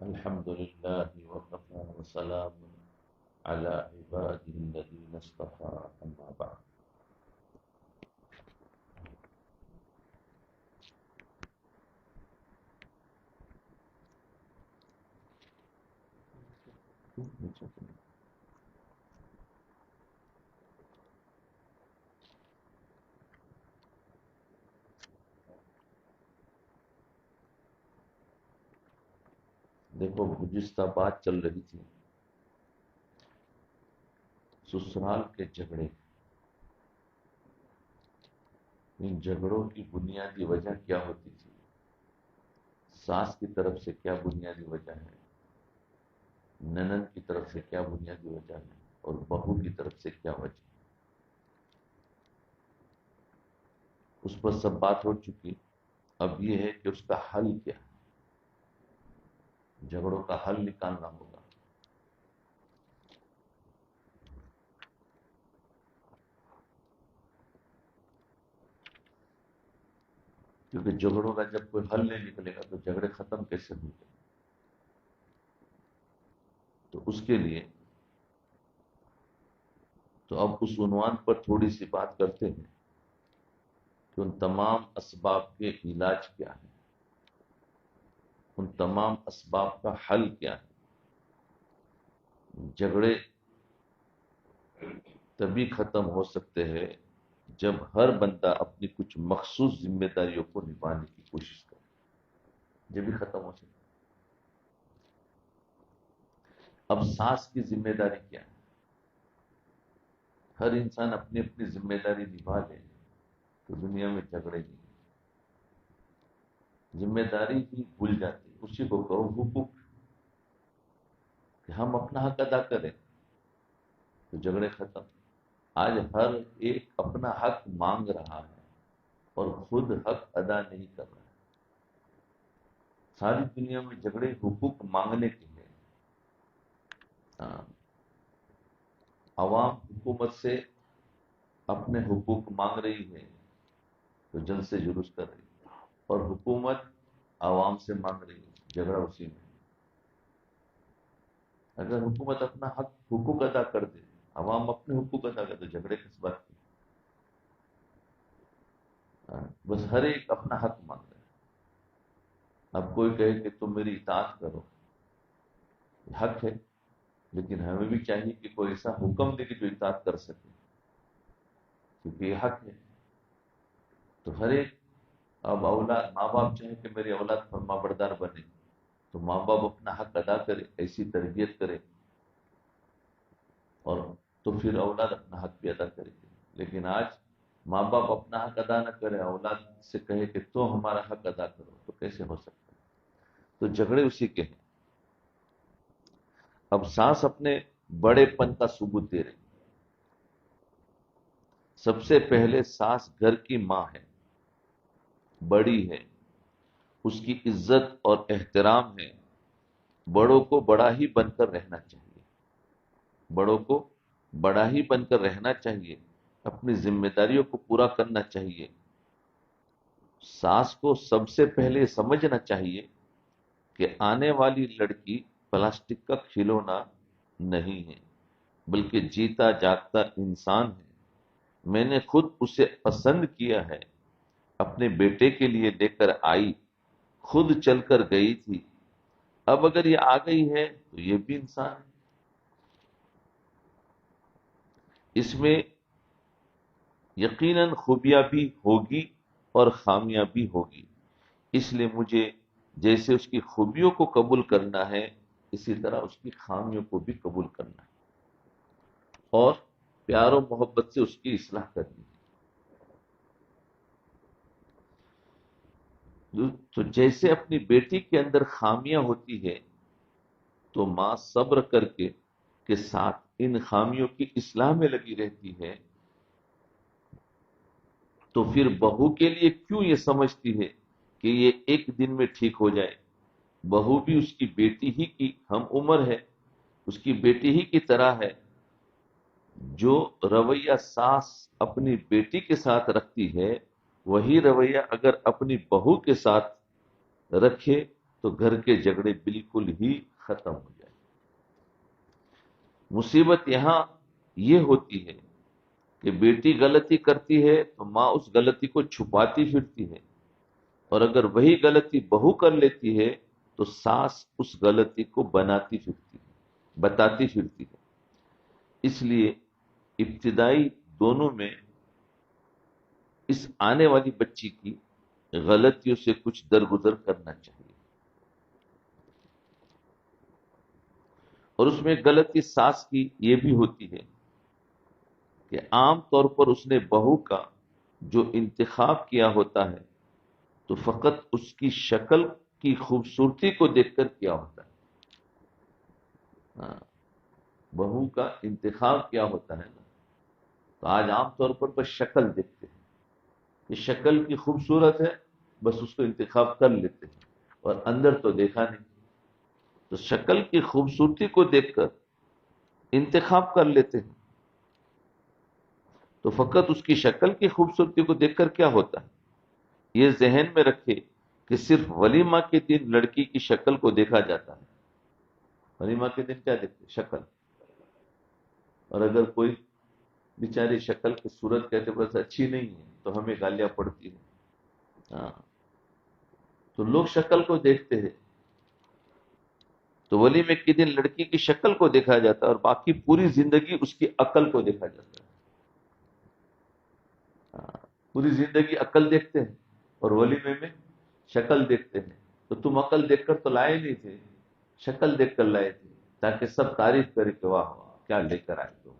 الحمد لله وكفى وسلام على عباده الذين اصطفى أما بعد. دیکھو، گزشتہ بات چل رہی تھی سسرال کے جھگڑے. ان جھگڑوں کی بنیادی وجہ کیا ہوتی تھی؟ ساس کی طرف سے کیا بنیادی وجہ ہے، ننند کی طرف سے کیا بنیادی وجہ ہے، اور بہو کی طرف سے کیا وجہ ہے. اس پر سب بات ہو چکی. اب یہ ہے کہ اس کا حل کیا ہے. جھگڑوں کا حل نکالنا ہوگا. کیونکہ جھگڑوں کا جب کوئی حل نہیں نکلے گا تو جھگڑے ختم کیسے ہوں گے؟ تو اس کے لیے تو اب اس عنوان پر تھوڑی سی بات کرتے ہیں کہ ان تمام اسباب کے علاج کیا ہے، ان تمام اسباب کا حل کیا ہے. جھگڑے تبھی ختم ہو سکتے ہیں جب ہر بندہ اپنی کچھ مخصوص ذمہ داریوں کو نبھانے کی کوشش کرے، جب بھی ختم ہو سکتے. اب ساس کی ذمہ داری کیا ہے؟ ہر انسان اپنی اپنی ذمہ داری نبھا لے تو دنیا میں جھگڑے نہیں. ذمہ داری ہی بھول جاتی، اسی کو کہو حقوق، کہ ہم اپنا حق ادا کریں تو جھگڑے ختم. آج ہر ایک اپنا حق مانگ رہا ہے اور خود حق ادا نہیں کر رہا ہے. ساری دنیا میں جھگڑے حقوق مانگنے کے ہیں. ہاں، عوام حکومت سے اپنے حقوق مانگ رہی ہے تو جلد سے جلوس کر رہی ہے، اور حکومت عوام سے مانگ رہی ہے. جھگڑا اسی میں. اگر حکومت اپنا حقوق ادا کر دے، عوام اپنے حقوق ادا کر دے، جھگڑے کس بات کے؟ بس ہر ایک اپنا حق مانگ رہا ہے. اب کوئی کہے کہ تم میری اطاعت کرو، حق ہے، لیکن ہمیں بھی چاہیے کہ کوئی ایسا حکم دے کہ جو اطاعت کر سکے، کیونکہ یہ حق ہے. تو ہر ایک اب اولاد، ماں باپ چاہے کہ میری اولاد فرما بردار بنے تو ماں باپ اپنا حق ادا کرے، ایسی تربیت کرے، اور تو پھر اولاد اپنا حق بھی ادا کرے گی. لیکن آج ماں باپ اپنا حق ادا نہ کرے، اولاد سے کہے کہ تو ہمارا حق ادا کرو، تو کیسے ہو سکتا ہے؟ تو جھگڑے اسی کے ہیں. اب ساس اپنے بڑے پن کا ثبوت دے رہی. سب سے پہلے ساس گھر کی ماں ہے، بڑی ہے، اس کی عزت اور احترام ہے. بڑوں کو بڑا ہی بن کر رہنا چاہیے، بڑوں کو بڑا ہی بن کر رہنا چاہیے، اپنی ذمہ داریوں کو پورا کرنا چاہیے. ساس کو سب سے پہلے سمجھنا چاہیے کہ آنے والی لڑکی پلاسٹک کا کھلونا نہیں ہے، بلکہ جیتا جاگتا انسان ہے. میں نے خود اسے پسند کیا ہے، اپنے بیٹے کے لیے لے کر آئی، خود چل کر گئی تھی، اب اگر یہ آ گئی ہے تو یہ بھی انسان ہے. اس میں یقیناً خوبیاں بھی ہوگی اور خامیاں بھی ہوگی، اس لیے مجھے جیسے اس کی خوبیوں کو قبول کرنا ہے اسی طرح اس کی خامیوں کو بھی قبول کرنا ہے، اور پیار و محبت سے اس کی اصلاح کرنی ہے. تو جیسے اپنی بیٹی کے اندر خامیاں ہوتی ہے تو ماں صبر کر کے ساتھ ان خامیوں کی اصلاح میں لگی رہتی ہے، تو پھر بہو کے لیے کیوں یہ سمجھتی ہے کہ یہ ایک دن میں ٹھیک ہو جائے؟ بہو بھی اس کی بیٹی ہی کی ہم عمر ہے، اس کی بیٹی ہی کی طرح ہے. جو رویہ ساس اپنی بیٹی کے ساتھ رکھتی ہے وہی رویہ اگر اپنی بہو کے ساتھ رکھے تو گھر کے جھگڑے بالکل ہی ختم ہو جائیں۔ مصیبت یہاں یہ ہوتی ہے کہ بیٹی غلطی کرتی ہے تو ماں اس غلطی کو چھپاتی پھرتی ہے، اور اگر وہی غلطی بہو کر لیتی ہے تو ساس اس غلطی کو بناتی پھرتی ہے، بتاتی پھرتی ہے۔ اس لیے ابتدائی دونوں میں اس آنے والی بچی کی غلطیوں سے کچھ درگزر کرنا چاہیے۔ اور اس میں غلطی ساس کی یہ بھی ہوتی ہے کہ عام طور پر اس نے بہو کا جو انتخاب کیا ہوتا ہے تو فقط اس کی شکل کی خوبصورتی کو دیکھ کر کیا ہوتا ہے۔ ہاں، بہو کا انتخاب کیا ہوتا ہے نا، تو آج عام طور پر بس شکل دیکھتے ہیں کہ شکل کی خوبصورت ہے، بس اس کو انتخاب کر لیتے ہیں، اور اندر تو دیکھا نہیں۔ تو شکل کی خوبصورتی کو دیکھ کر انتخاب کر لیتے ہیں، تو فقط اس کی شکل کی خوبصورتی کو دیکھ کر کیا ہوتا ہے، یہ ذہن میں رکھے کہ صرف ولیمہ کے دن لڑکی کی شکل کو دیکھا جاتا ہے۔ ولیمہ کے دن کیا دیکھتے؟ شکل۔ اور اگر کوئی بیچاری شکل کی صورت کہتے بس اچھی نہیں ہے تو ہمیں گالیاں پڑتی ہیں۔ ہاں، تو لوگ شکل کو دیکھتے ہیں، تو ولیمے کے دن لڑکی کی شکل کو دیکھا جاتا ہے، اور باقی پوری زندگی اس کی عقل کو دیکھا جاتا ہے۔ ہاں، پوری زندگی عقل دیکھتے ہیں اور ولیمے میں شکل دیکھتے ہیں۔ تو تم عقل دیکھ کر تو لائے نہیں تھے، شکل دیکھ کر لائے تھے تاکہ سب تعریف کرے کہ واہ واہ کیا لے کر آئے تو،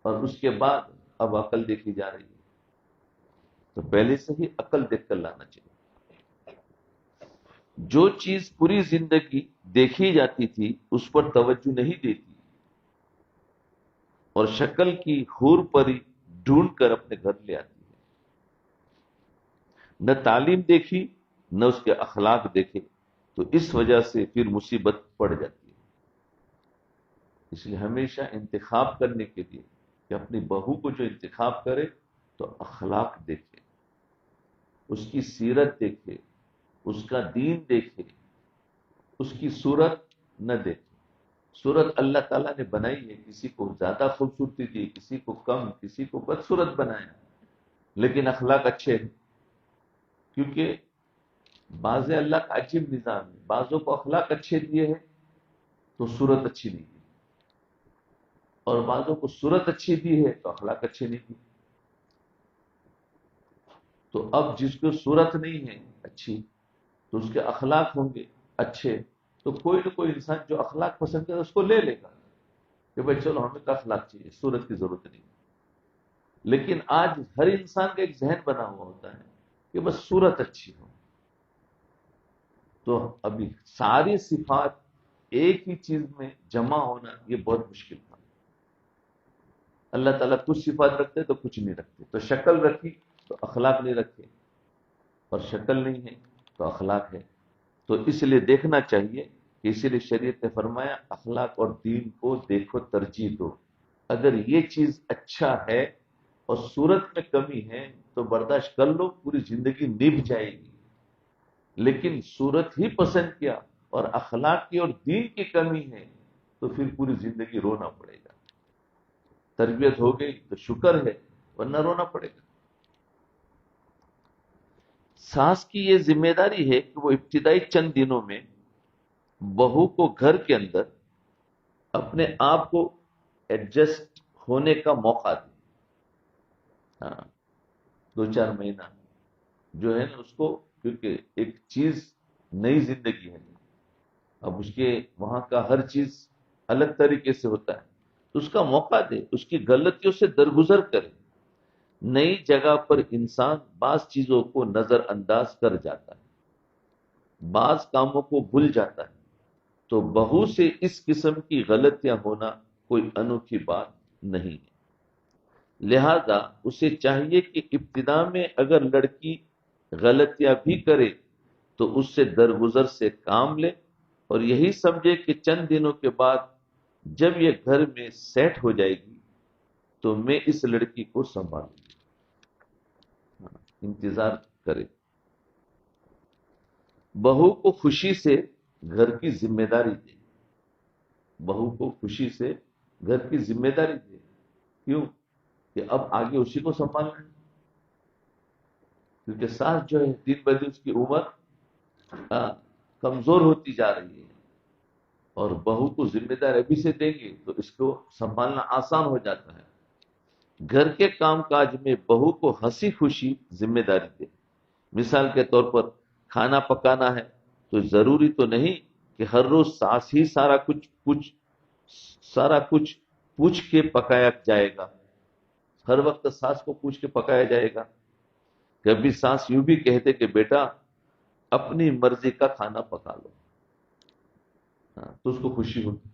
اور اس کے بعد اب عقل دیکھی جا رہی ہے۔ تو پہلے سے ہی عقل دیکھ کر لانا چاہیے۔ جو چیز پوری زندگی دیکھی جاتی تھی اس پر توجہ نہیں دیتی، اور شکل کی حور پری ڈھونڈ کر اپنے گھر لے آتی ہے، نہ تعلیم دیکھی نہ اس کے اخلاق دیکھے، تو اس وجہ سے پھر مصیبت پڑ جاتی ہے۔ اس لیے ہمیشہ انتخاب کرنے کے لیے کہ اپنی بہو کو جو انتخاب کرے تو اخلاق دیکھے، اس کی سیرت دیکھے، اس کا دین دیکھے، اس کی صورت نہ دیکھے۔ صورت اللہ تعالیٰ نے بنائی ہے، کسی کو زیادہ خوبصورتی دی، کسی کو کم، کسی کو بدصورت بنایا، لیکن اخلاق اچھے ہیں، کیونکہ بعض اللہ کا عجیب نظام ہے، بعضوں کو اخلاق اچھے دیے ہیں تو صورت اچھی نہیں دی، اور بعضوں کو صورت اچھی دی ہے تو اخلاق اچھے نہیں دی۔ تو اب جس کو صورت نہیں ہے اچھی تو اس کے اخلاق ہوں گے اچھے، تو کوئی نہ کوئی انسان جو اخلاق پسند کرے اس کو لے لے گا کہ بھائی چلو ہمیں تو اخلاق چاہیے، صورت کی ضرورت نہیں۔ لیکن آج ہر انسان کا ایک ذہن بنا ہوا ہوتا ہے کہ بس صورت اچھی ہو، تو ابھی ساری صفات ایک ہی چیز میں جمع ہونا یہ بہت مشکل تھا۔ اللہ تعالیٰ کچھ صفات رکھتے تو کچھ نہیں رکھتے، تو شکل رکھی تو اخلاق نہیں رکھے، اور شکل نہیں ہے تو اخلاق ہے۔ تو اس لیے دیکھنا چاہیے کہ اسی لیے شریعت نے فرمایا اخلاق اور دین کو دیکھو، ترجیح دو۔ اگر یہ چیز اچھا ہے اور صورت میں کمی ہے تو برداشت کر لو، پوری زندگی نبھ جائے گی۔ لیکن صورت ہی پسند کیا اور اخلاق کی اور دین کی کمی ہے تو پھر پوری زندگی رونا پڑے گا۔ تربیت ہو گئی تو شکر ہے، ورنہ رونا پڑے گا۔ ساس کی یہ ذمہ داری ہے کہ وہ ابتدائی چند دنوں میں بہو کو گھر کے اندر اپنے آپ کو ایڈجسٹ ہونے کا موقع دے۔ ہاں، 2-4 مہینہ جو ہے نا اس کو، کیونکہ ایک چیز نئی زندگی ہے، اب اس کے وہاں کا ہر چیز الگ طریقے سے ہوتا ہے، تو اس کا موقع دے، اس کی غلطیوں سے درگزر کرے۔ نئی جگہ پر انسان بعض چیزوں کو نظر انداز کر جاتا ہے، بعض کاموں کو بھول جاتا ہے، تو بہو سے اس قسم کی غلطیاں ہونا کوئی انوکھی بات نہیں ہے۔ لہذا اسے چاہیے کہ ابتدا میں اگر لڑکی غلطیاں بھی کرے تو اس سے درگزر سے کام لے، اور یہی سمجھے کہ چند دنوں کے بعد جب یہ گھر میں سیٹ ہو جائے گی تو میں اس لڑکی کو سنبھالوں گی۔ انتظار کرے۔ بہو کو خوشی سے گھر کی ذمہ داری دے، بہو کو خوشی سے گھر کی ذمہ داری دے. کیوں؟ کہ اب آگے اسی کو سنبھالنا ہے. کیونکہ ساس جو ہے دن بدن اس کی عمر کمزور ہوتی جا رہی ہے، اور بہو کو ذمہ دار ابھی سے دیں گے تو اس کو سنبھالنا آسان ہو جاتا ہے. گھر کے کام کاج میں بہو کو ہنسی خوشی ذمہ داری دے. مثال کے طور پر کھانا پکانا ہے تو ضروری تو نہیں کہ ہر روز ساس ہی سارا کچھ پوچھ کے پکایا جائے گا، ہر وقت ساس کو پوچھ کے پکایا جائے گا. کبھی ساس یوں بھی کہتے کہ بیٹا اپنی مرضی کا کھانا پکا لو، تو اس کو خوشی ہوتی.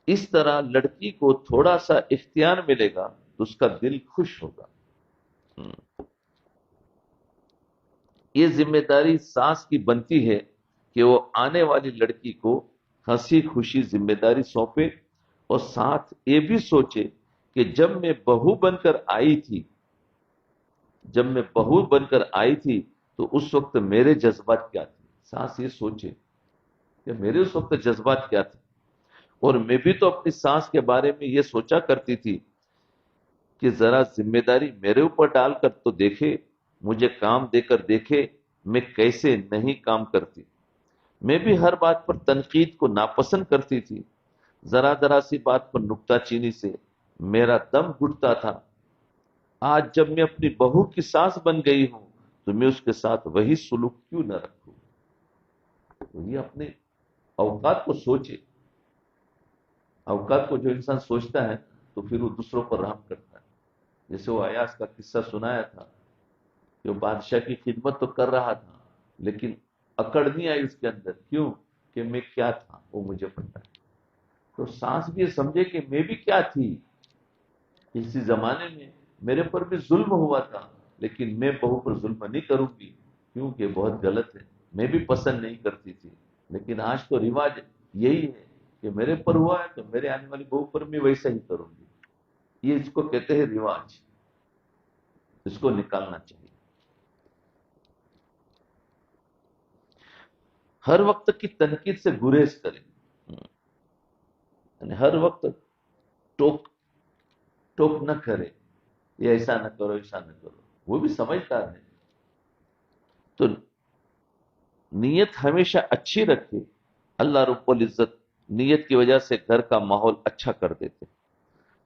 اس طرح لڑکی کو تھوڑا سا اختیار ملے گا تو اس کا دل خوش ہوگا. یہ ذمہ داری ساس کی بنتی ہے کہ وہ آنے والی لڑکی کو ہنسی خوشی ذمہ داری سونپے، اور ساتھ یہ بھی سوچے کہ جب میں بہو بن کر آئی تھی تو اس وقت میرے جذبات کیا تھے. ساس یہ سوچے کہ میرے اس وقت جذبات کیا تھے، اور میں بھی تو اپنی ساس کے بارے میں یہ سوچا کرتی تھی کہ ذرا ذمہ داری میرے اوپر ڈال کر تو دیکھے، مجھے کام دے کر دیکھے میں کیسے نہیں کام کرتی. میں بھی ہر بات پر تنقید کو ناپسند کرتی تھی، ذرا سی بات پر نکتہ چینی سے میرا دم گھٹتا تھا. آج جب میں اپنی بہو کی ساس بن گئی ہوں تو میں اس کے ساتھ وہی سلوک کیوں نہ رکھوں. تو یہ اپنے اوقات کو سوچے. اوقات کو جو انسان سوچتا ہے تو پھر وہ دوسروں پر رحم کرتا ہے. جیسے وہ ایاز کا قصہ سنایا تھا کہ وہ بادشاہ کی خدمت تو کر رہا تھا لیکن اکڑ نہیں آئی اس کے اندر. کیوں؟ کہ میں کیا تھا وہ مجھے پتا ہے. تو سانس بھی یہ سمجھے کہ میں بھی کیا تھی. اسی زمانے میں میرے پر بھی ظلم ہوا تھا لیکن میں بہو پر ظلم نہیں کروں گی کیونکہ بہت غلط ہے. میں بھی پسند نہیں کرتی تھی لیکن آج تو رواج یہی ہے کہ میرے پر ہوا ہے تو میرے آنے والی بہو پر میں ویسا ہی کروں گی. یہ اس کو کہتے ہیں رواج. اس کو نکالنا چاہیے. ہر وقت کی تنقید سے گریز کریں، یعنی ہر وقت ٹوک ٹوک نہ کرے، یہ ایسا نہ کرو ایسا نہ کرو. وہ بھی سمجھدار ہے تو نیت ہمیشہ اچھی رکھے. اللہ رب العزت نیت کی وجہ سے گھر کا ماحول اچھا کر دیتے.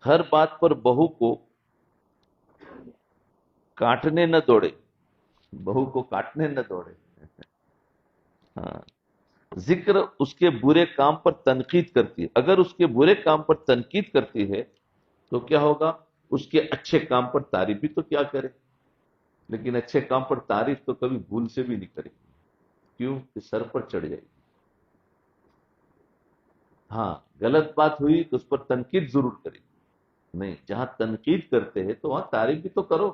ہر بات پر بہو کو کاٹنے نہ دوڑے، بہو کو کاٹنے نہ دوڑے. ہاں، ذکر اس کے برے کام پر تنقید کرتی ہے. اگر اس کے برے کام پر تنقید کرتی ہے تو کیا ہوگا؟ اس کے اچھے کام پر تعریف بھی تو کیا کرے، لیکن اچھے کام پر تعریف تو کبھی بھول سے بھی نہیں کرے گی. کیوں؟ کہ سر پر چڑھ جائے گی. ہاں، غلط بات ہوئی تو اس پر تنقید ضرور کرے گی. نہیں، جہاں تنقید کرتے ہیں تو وہاں تعریف بھی تو کرو.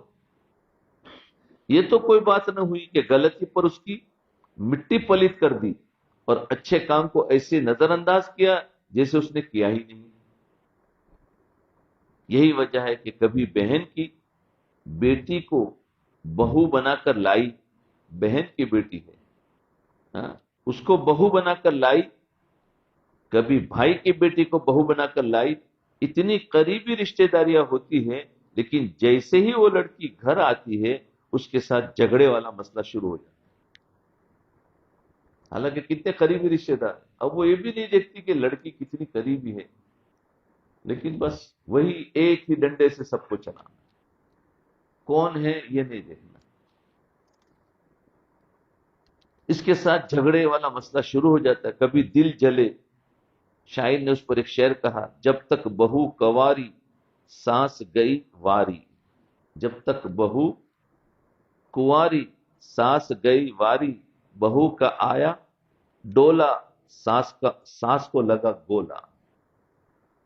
یہ تو کوئی بات نہ ہوئی کہ غلطی پر اس کی مٹی پلیت کر دی اور اچھے کام کو ایسے نظر انداز کیا جیسے اس نے کیا ہی نہیں. یہی وجہ ہے کہ کبھی بہن کی بیٹی کو بہو بنا کر لائی، بہن کی بیٹی ہے، ہاں، اس کو بہو بنا کر لائی. کبھی بھائی کی بیٹی کو بہو بنا کر لائی. اتنی قریبی رشتہ داریاں ہوتی ہیں لیکن جیسے ہی وہ لڑکی گھر آتی ہے اس کے ساتھ جھگڑے والا مسئلہ شروع ہو جاتا ہے. حالانکہ کتنے قریبی رشتہ دار. اب وہ یہ بھی نہیں دیکھتی کہ لڑکی کتنی قریبی ہے، لیکن بس وہی ایک ہی ڈنڈے سے سب کو چلانا. کون ہے یہ نہیں دیکھنا. اس کے ساتھ جھگڑے والا مسئلہ شروع ہو جاتا ہے. کبھی دل جلے. شاعر نے اس پر ایک شعر کہا، جب تک بہو کواری سانس گئی واری. جب تک بہو کنواری سانس گئی واری، بہو کا آیا ڈولا سانس کو لگا گولا.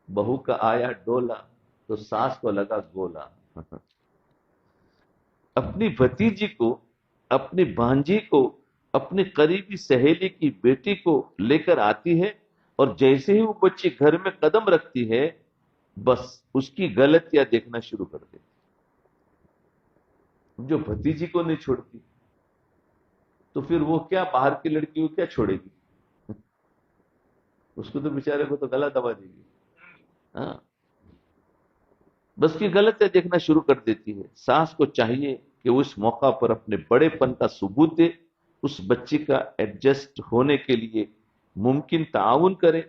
بہو کا آیا ڈولا تو سانس کو لگا گولا. اپنی بھتیجی کو، اپنی بھانجی کو، اپنی قریبی سہیلی کی بیٹی کو لے کر آتی ہے اور جیسے ہی وہ بچی گھر میں قدم رکھتی ہے بس اس کی غلطیاں دیکھنا شروع کر دیتی. جو بھتیجی کو نہیں چھوڑتی تو پھر وہ کیا باہر کی لڑکی کو کیا چھوڑے گی؟ اس کو تو بیچارے کو تو گلا دبا دے گی. ہاں، بس کی غلط ہے دیکھنا شروع کر دیتی ہے. ساس کو چاہیے کہ وہ اس موقع پر اپنے بڑے پن کا ثبوت دے، اس بچی کا ایڈجسٹ ہونے کے لیے ممکن تعاون کرے.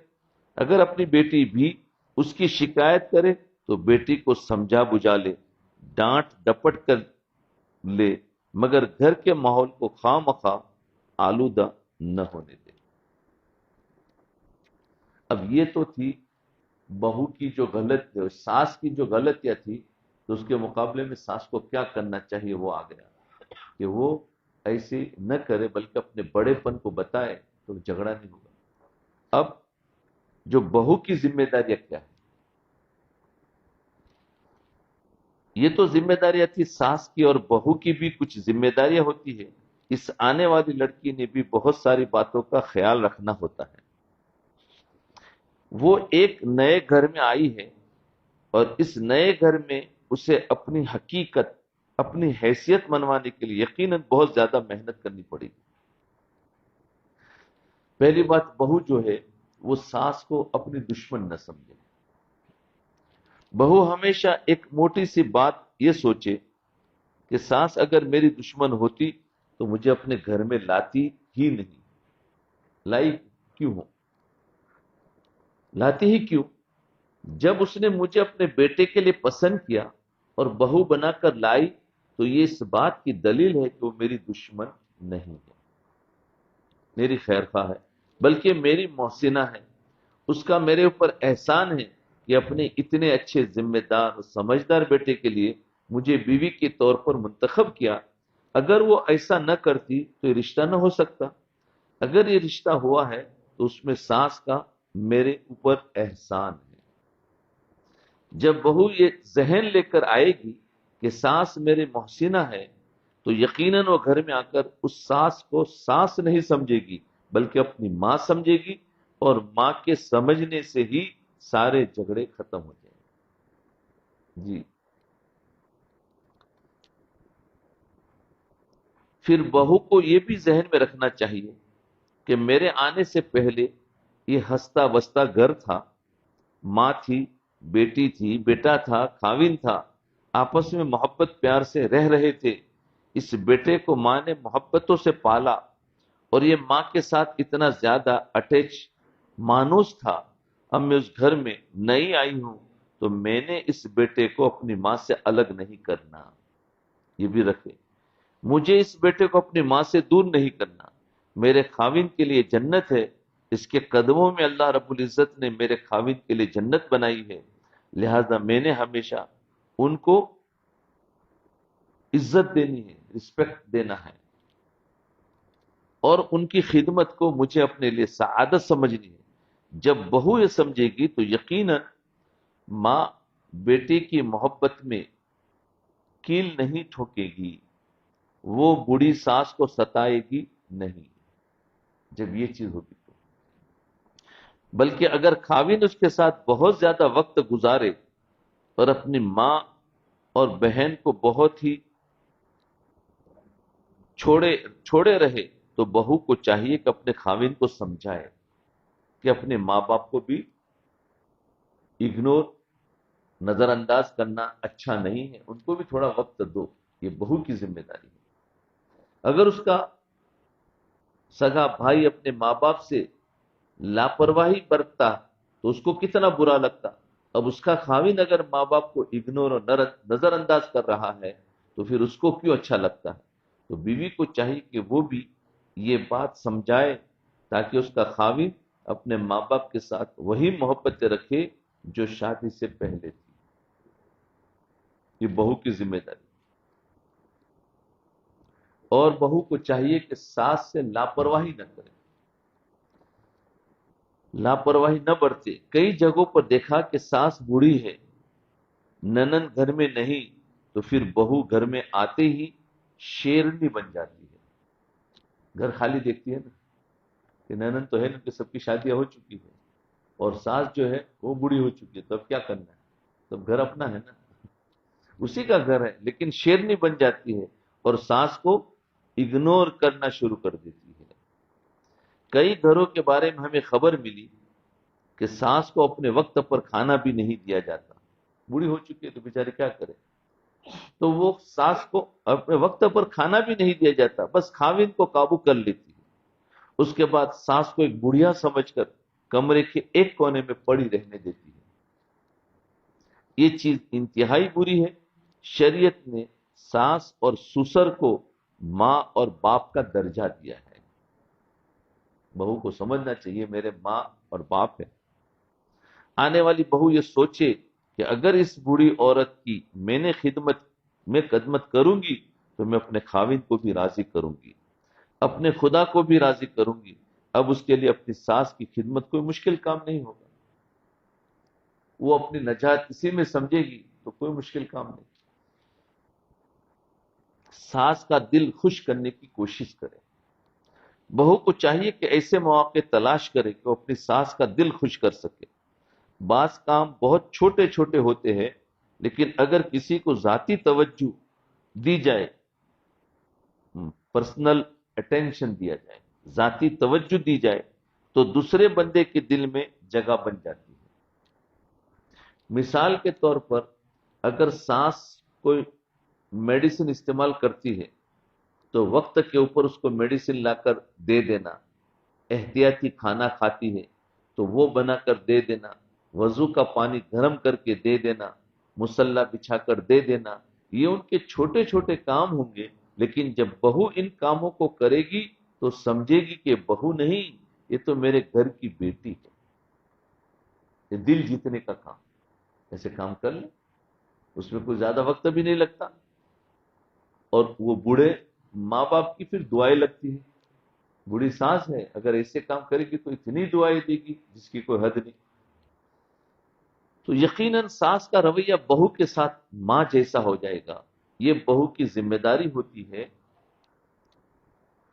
اگر اپنی بیٹی بھی اس کی شکایت کرے تو بیٹی کو سمجھا بجھا لے، ڈانٹ ڈپٹ کر لے، مگر گھر کے ماحول کو خواہ مخواہ آلودہ نہ ہونے دے. اب یہ تو تھی بہو کی جو ساس کی جو غلطیاں تھی، تو اس کے مقابلے میں ساس کو کیا کرنا چاہیے وہ آ گیا کہ وہ ایسے نہ کرے بلکہ اپنے بڑے پن کو بتائے تو جھگڑا نہیں ہوگا. اب جو بہو کی ذمہ داریاں کیا ہے؟ یہ تو ذمہ داریاں تھی ساس کی، اور بہو کی بھی کچھ ذمہ داریاں ہوتی ہے. اس آنے والی لڑکی نے بھی بہت ساری باتوں کا خیال رکھنا ہوتا ہے. وہ ایک نئے گھر میں آئی ہے اور اس نئے گھر میں اسے اپنی حقیقت، اپنی حیثیت منوانے کے لیے یقیناً بہت زیادہ محنت کرنی پڑے گی. پہلی بات، بہو جو ہے وہ ساس کو اپنی دشمن نہ سمجھے. بہو ہمیشہ ایک موٹی سی بات یہ سوچے کہ ساس اگر میری دشمن ہوتی تو مجھے اپنے گھر میں لاتی ہی نہیں. لائی کیوں ہو؟ لاتی ہی کیوں؟ جب اس نے مجھے اپنے بیٹے کے لیے پسند کیا اور بہو بنا کر لائی تو یہ اس بات کی دلیل ہے کہ وہ میری دشمن نہیں ہے، میری خیر خواہ ہے، بلکہ میری محسنہ ہے. اس کا میرے اوپر احسان ہے کہ اپنے اتنے اچھے ذمہ دار اور سمجھدار بیٹے کے لیے مجھے بیوی کے طور پر منتخب کیا. اگر وہ ایسا نہ کرتی تو یہ رشتہ نہ ہو سکتا. اگر یہ رشتہ ہوا ہے تو اس میں ساس کا میرے اوپر احسان ہے. جب بہو یہ ذہن لے کر آئے گی کہ ساس میرے محسنہ ہے تو یقیناً وہ گھر میں آ کر اس ساس کو ساس نہیں سمجھے گی بلکہ اپنی ماں سمجھے گی، اور ماں کے سمجھنے سے ہی سارے جھگڑے ختم ہو جائیں گے. جی، پھر بہو کو یہ بھی ذہن میں رکھنا چاہیے کہ میرے آنے سے پہلے یہ ہنستا بستا گھر تھا. ماں تھی، بیٹی تھی، بیٹا تھا، خاوند تھا، آپس میں محبت پیار سے رہ رہے تھے. اس بیٹے کو ماں نے محبتوں سے پالا اور یہ ماں کے ساتھ اتنا زیادہ اٹیچ مانوس تھا. اب میں اس گھر میں نئی آئی ہوں تو میں نے اس بیٹے کو اپنی ماں سے الگ نہیں کرنا. یہ بھی رکھے، مجھے اس بیٹے کو اپنی ماں سے دور نہیں کرنا. میرے خاوند کے لیے جنت ہے، اس کے قدموں میں اللہ رب العزت نے میرے خاوند کے لیے جنت بنائی ہے، لہذا میں نے ہمیشہ ان کو عزت دینی ہے، رسپیکٹ دینا ہے، اور ان کی خدمت کو مجھے اپنے لیے سعادت سمجھنی ہے. جب بہو یہ سمجھے گی تو یقیناً ماں بیٹے کی محبت میں کیل نہیں ٹھوکے گی، وہ بوڑھی ساس کو ستائے گی نہیں. جب یہ چیز ہوگی تو، بلکہ اگر خاوند اس کے ساتھ بہت زیادہ وقت گزارے اور اپنی ماں اور بہن کو بہت ہی چھوڑے رہے تو بہو کو چاہیے کہ اپنے خاوند کو سمجھائے کہ اپنے ماں باپ کو بھی اگنور، نظر انداز کرنا اچھا نہیں ہے، ان کو بھی تھوڑا وقت دو. یہ بہو کی ذمہ داری ہے. اگر اس کا سگا بھائی اپنے ماں باپ سے لاپرواہی برتتا تو اس کو کتنا برا لگتا. اب اس کا خاوند اگر ماں باپ کو اگنور اور نظر انداز کر رہا ہے تو پھر اس کو کیوں اچھا لگتا ہے؟ تو بیوی کو چاہیے کہ وہ بھی یہ بات سمجھائے تاکہ اس کا خاوند اپنے ماں باپ کے ساتھ وہی محبت رکھے جو شادی سے پہلے تھی. یہ بہو کی ذمہ داری. اور بہو کو چاہیے کہ ساس سے لاپرواہی نہ کرے، لاپرواہی نہ برتے. کئی جگہوں پر دیکھا کہ ساس بوڑھی ہے، ننن گھر میں نہیں، تو پھر بہو گھر میں آتے ہی شیرنی بن جاتی ہے. گھر خالی دیکھتی ہے نا کہ ننن تو ہے نا کہ سب کی شادیاں ہو چکی ہے اور ساس جو ہے وہ بوڑھی ہو چکی ہے، تو اب کیا کرنا ہے؟ تب گھر اپنا ہے نا، اسی کا گھر ہے، لیکن شیرنی بن جاتی ہے اور ساس کو اگنور کرنا شروع کر دیتی ہے۔ کئی گھروں کے بارے میں ہمیں خبر ملی کہ ساس کو اپنے وقت پر کھانا بھی نہیں دیا جاتا، بوڑھی ہو چکی ہے تو بیچاری کیا کرے، تو وہ ساس کو اپنے وقت پر کھانا بھی نہیں دیا جاتا، بس خاوند کو قابو کر لیتی ہے۔ اس کے بعد ساس کو ایک بڑھیا سمجھ کر کمرے کے ایک کونے میں پڑی رہنے دیتی ہے۔ یہ چیز انتہائی بری ہے۔ شریعت نے ساس اور سسر کو ماں اور باپ کا درجہ دیا ہے۔ بہو کو سمجھنا چاہیے میرے ماں اور باپ ہے۔ آنے والی بہو یہ سوچے کہ اگر اس بوڑھی عورت کی میں خدمت کروں گی تو میں اپنے خاوند کو بھی راضی کروں گی، اپنے خدا کو بھی راضی کروں گی۔ اب اس کے لیے اپنی ساس کی خدمت کوئی مشکل کام نہیں ہوگا، وہ اپنی نجات اسی میں سمجھے گی تو کوئی مشکل کام نہیں۔ ساس کا دل خوش کرنے کی کوشش کرے۔ بہو کو چاہیے کہ ایسے مواقع تلاش کرے کہ وہ اپنی ساس کا دل خوش کر سکے۔ بعض کام بہت چھوٹے چھوٹے ہوتے ہیں، لیکن اگر کسی کو ذاتی توجہ دی جائے، پرسنل اٹینشن دیا جائے، ذاتی توجہ دی جائے، تو دوسرے بندے کے دل میں جگہ بن جاتی ہے۔ مثال کے طور پر اگر سانس کوئی میڈیسن استعمال کرتی ہے تو وقت کے اوپر اس کو میڈیسن لا کر دے دینا، احتیاطی کھانا کھاتی ہے تو وہ بنا کر دے دینا، وضو کا پانی گرم کر کے دے دینا، مصلی بچھا کر دے دینا، یہ ان کے چھوٹے چھوٹے کام ہوں گے، لیکن جب بہو ان کاموں کو کرے گی تو سمجھے گی کہ بہو نہیں، یہ تو میرے گھر کی بیٹی ہے۔ یہ دل جیتنے کا کام، ایسے کام کر لیں، اس میں کوئی زیادہ وقت بھی نہیں لگتا، اور وہ بوڑھے ماں باپ کی پھر دعائیں لگتی ہیں۔ بوڑھی سانس ہے، اگر ایسے کام کرے گی تو اتنی دعائیں دے گی جس کی کوئی حد نہیں۔ تو یقیناً ساس کا رویہ بہو کے ساتھ ماں جیسا ہو جائے گا۔ یہ بہو کی ذمہ داری ہوتی ہے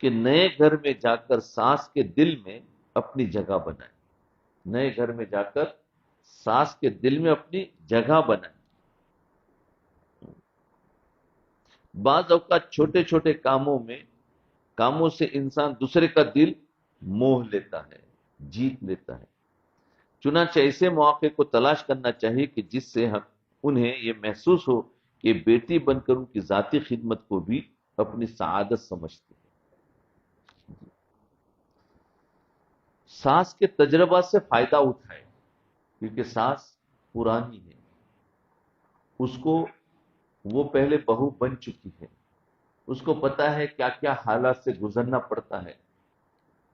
کہ نئے گھر میں جا کر ساس کے دل میں اپنی جگہ بنائے، نئے گھر میں جا کر ساس کے دل میں اپنی جگہ بنائے۔ بعض اوقات چھوٹے چھوٹے کاموں سے انسان دوسرے کا دل موہ لیتا ہے، جیت لیتا ہے۔ چنانچہ ایسے مواقع کو تلاش کرنا چاہیے کہ جس سے انہیں یہ محسوس ہو کہ بیٹی بن کر ان کی ذاتی خدمت کو بھی اپنی سعادت سمجھتی ہے۔ ساس کے تجربات سے فائدہ اٹھائے، کیونکہ ساس پرانی ہے، اس کو وہ پہلے بہو بن چکی ہے، اس کو پتا ہے کیا کیا حالات سے گزرنا پڑتا ہے۔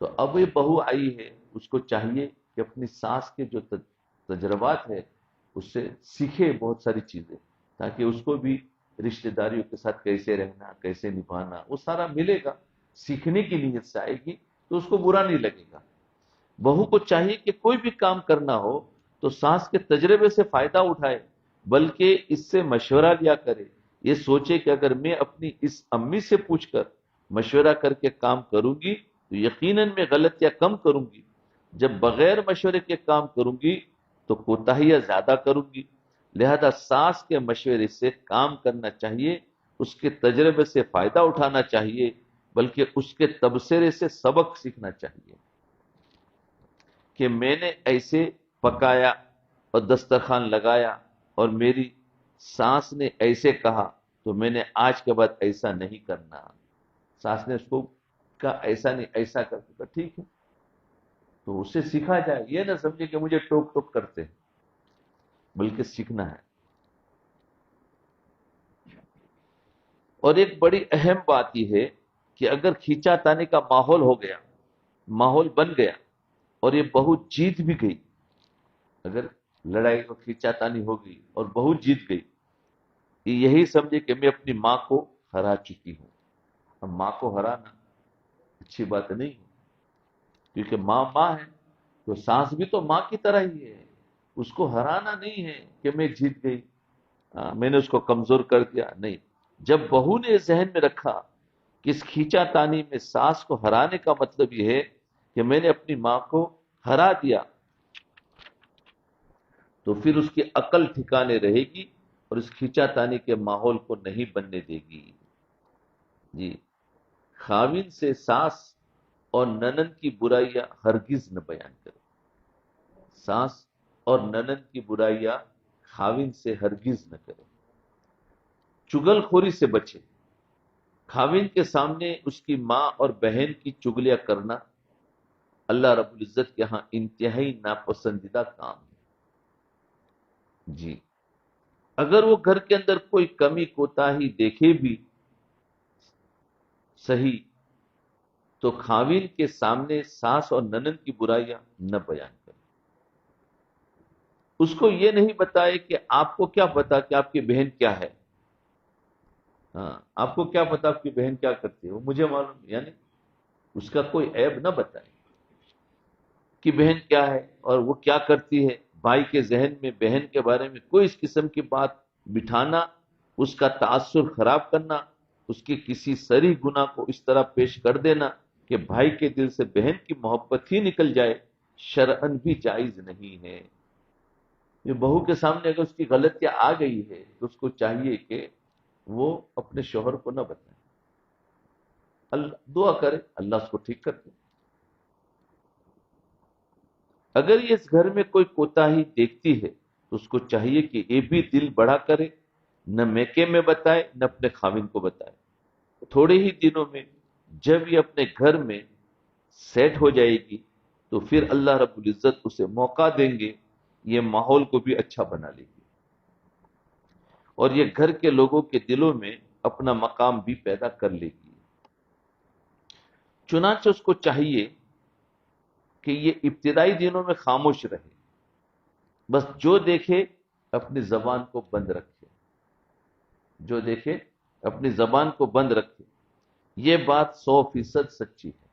تو اب یہ بہو آئی ہے، اس کو چاہیے کہ اپنی ساس کے جو تجربات ہے اس سے سیکھے بہت ساری چیزیں، تاکہ اس کو بھی رشتہ داریوں کے ساتھ کیسے رہنا، کیسے نبھانا، وہ سارا ملے گا، سیکھنے کی نیت سے آئے گی تو اس کو برا نہیں لگے گا۔ بہو کو چاہیے کہ کوئی بھی کام کرنا ہو تو ساس کے تجربے سے فائدہ اٹھائے، بلکہ اس سے مشورہ لیا کرے۔ یہ سوچے کہ اگر میں اپنی اس امی سے پوچھ کر مشورہ کر کے کام کروں گی تو یقیناً میں غلطیاں کم کروں گی، جب بغیر مشورے کے کام کروں گی تو کوتاہیاں زیادہ کروں گی۔ لہذا ساس کے مشورے سے کام کرنا چاہیے، اس کے تجربے سے فائدہ اٹھانا چاہیے، بلکہ اس کے تبصرے سے سبق سیکھنا چاہیے کہ میں نے ایسے پکایا اور دسترخوان لگایا اور میری ساس نے ایسے کہا تو میں نے آج کے بعد ایسا نہیں کرنا۔ ساس نے اس کو کہا ایسا نہیں ایسا کر کے، ٹھیک ہے، تو اس سے سیکھا جائے، یہ نہ سمجھے کہ مجھے ٹوک ٹوک کرتے ہیں، بلکہ سیکھنا ہے۔ اور ایک بڑی اہم بات یہ ہے کہ اگر کھینچا تانی کا ماحول بن گیا اور یہ بہو جیت بھی گئی، اگر لڑائی اور کھینچا تانی ہو گئی اور بہو جیت گئی، یہی سمجھے کہ میں اپنی ماں کو ہرا چکی ہوں۔ اب ماں کو ہرانا اچھی بات نہیں ہے، کیونکہ ماں ہے، تو سانس بھی تو ماں کی طرح ہی ہے، اس کو ہرانا نہیں ہے کہ میں جیت گئی، میں نے اس کو کمزور کر دیا، نہیں۔ جب بہو نے ذہن میں رکھا کہ اس کھینچا تانی میں ساس کو ہرانے کا مطلب یہ ہے کہ میں نے اپنی ماں کو ہرا دیا، تو پھر اس کی عقل ٹھکانے رہے گی اور اس کھینچا تانی کے ماحول کو نہیں بننے دے گی۔ جی، خاوند سے ساس اور ننند کی برائیاں ہرگز نہ بیان کرے. ساس اور ننند کی برائیاں خاوند سے ہرگز نہ کرے. چگل خوری سے بچے. خاوند کے سامنے اس کی ماں اور بہن کی چگلیاں کرنا اللہ رب العزت کے ہاں انتہائی ناپسندیدہ کام ہے. جی، اگر وہ گھر کے اندر کوئی کمی کوتاہی دیکھے بھی صحیح، تو خاوند کے سامنے ساس اور ننند کی برائیاں نہ بیان کرے. اس کو یہ نہیں بتائے کہ آپ کو کیا پتا کہ آپ کی بہن کیا ہے. ہاں، آپ کو کیا پتا آپ کی بہن کیا کرتی ہے، وہ مجھے معلوم. یعنی اس کا کوئی عیب نہ بتائے کہ بہن کیا ہے اور وہ کیا کرتی ہے. بھائی کے ذہن میں بہن کے بارے میں کوئی اس قسم کی بات بٹھانا، اس کا تاثر خراب کرنا، اس کے کسی سری گناہ کو اس طرح پیش کر دینا کہ بھائی کے دل سے بہن کی محبت ہی نکل جائے، شرعن بھی جائز نہیں ہے. یہ بہو کے سامنے اگر اس کی غلطیاں آ گئی ہے تو اس کو چاہیے کہ وہ اپنے شوہر کو نہ بتائے. اللہ دعا کرے اللہ اس کو ٹھیک کر دے. اگر یہ اس گھر میں کوئی کوتاہی دیکھتی ہے تو اس کو چاہیے کہ یہ بھی دل بڑا کرے، نہ میکے میں بتائے نہ اپنے خاوند کو بتائے. تھوڑے ہی دنوں میں جب یہ اپنے گھر میں سیٹ ہو جائے گی تو پھر اللہ رب العزت اسے موقع دیں گے، یہ ماحول کو بھی اچھا بنا لے گی اور یہ گھر کے لوگوں کے دلوں میں اپنا مقام بھی پیدا کر لے گی. چنانچہ اس کو چاہیے کہ یہ ابتدائی دنوں میں خاموش رہے، بس جو دیکھے اپنی زبان کو بند رکھے. جو دیکھے اپنی زبان کو بند رکھے. یہ بات 100% سچی ہے.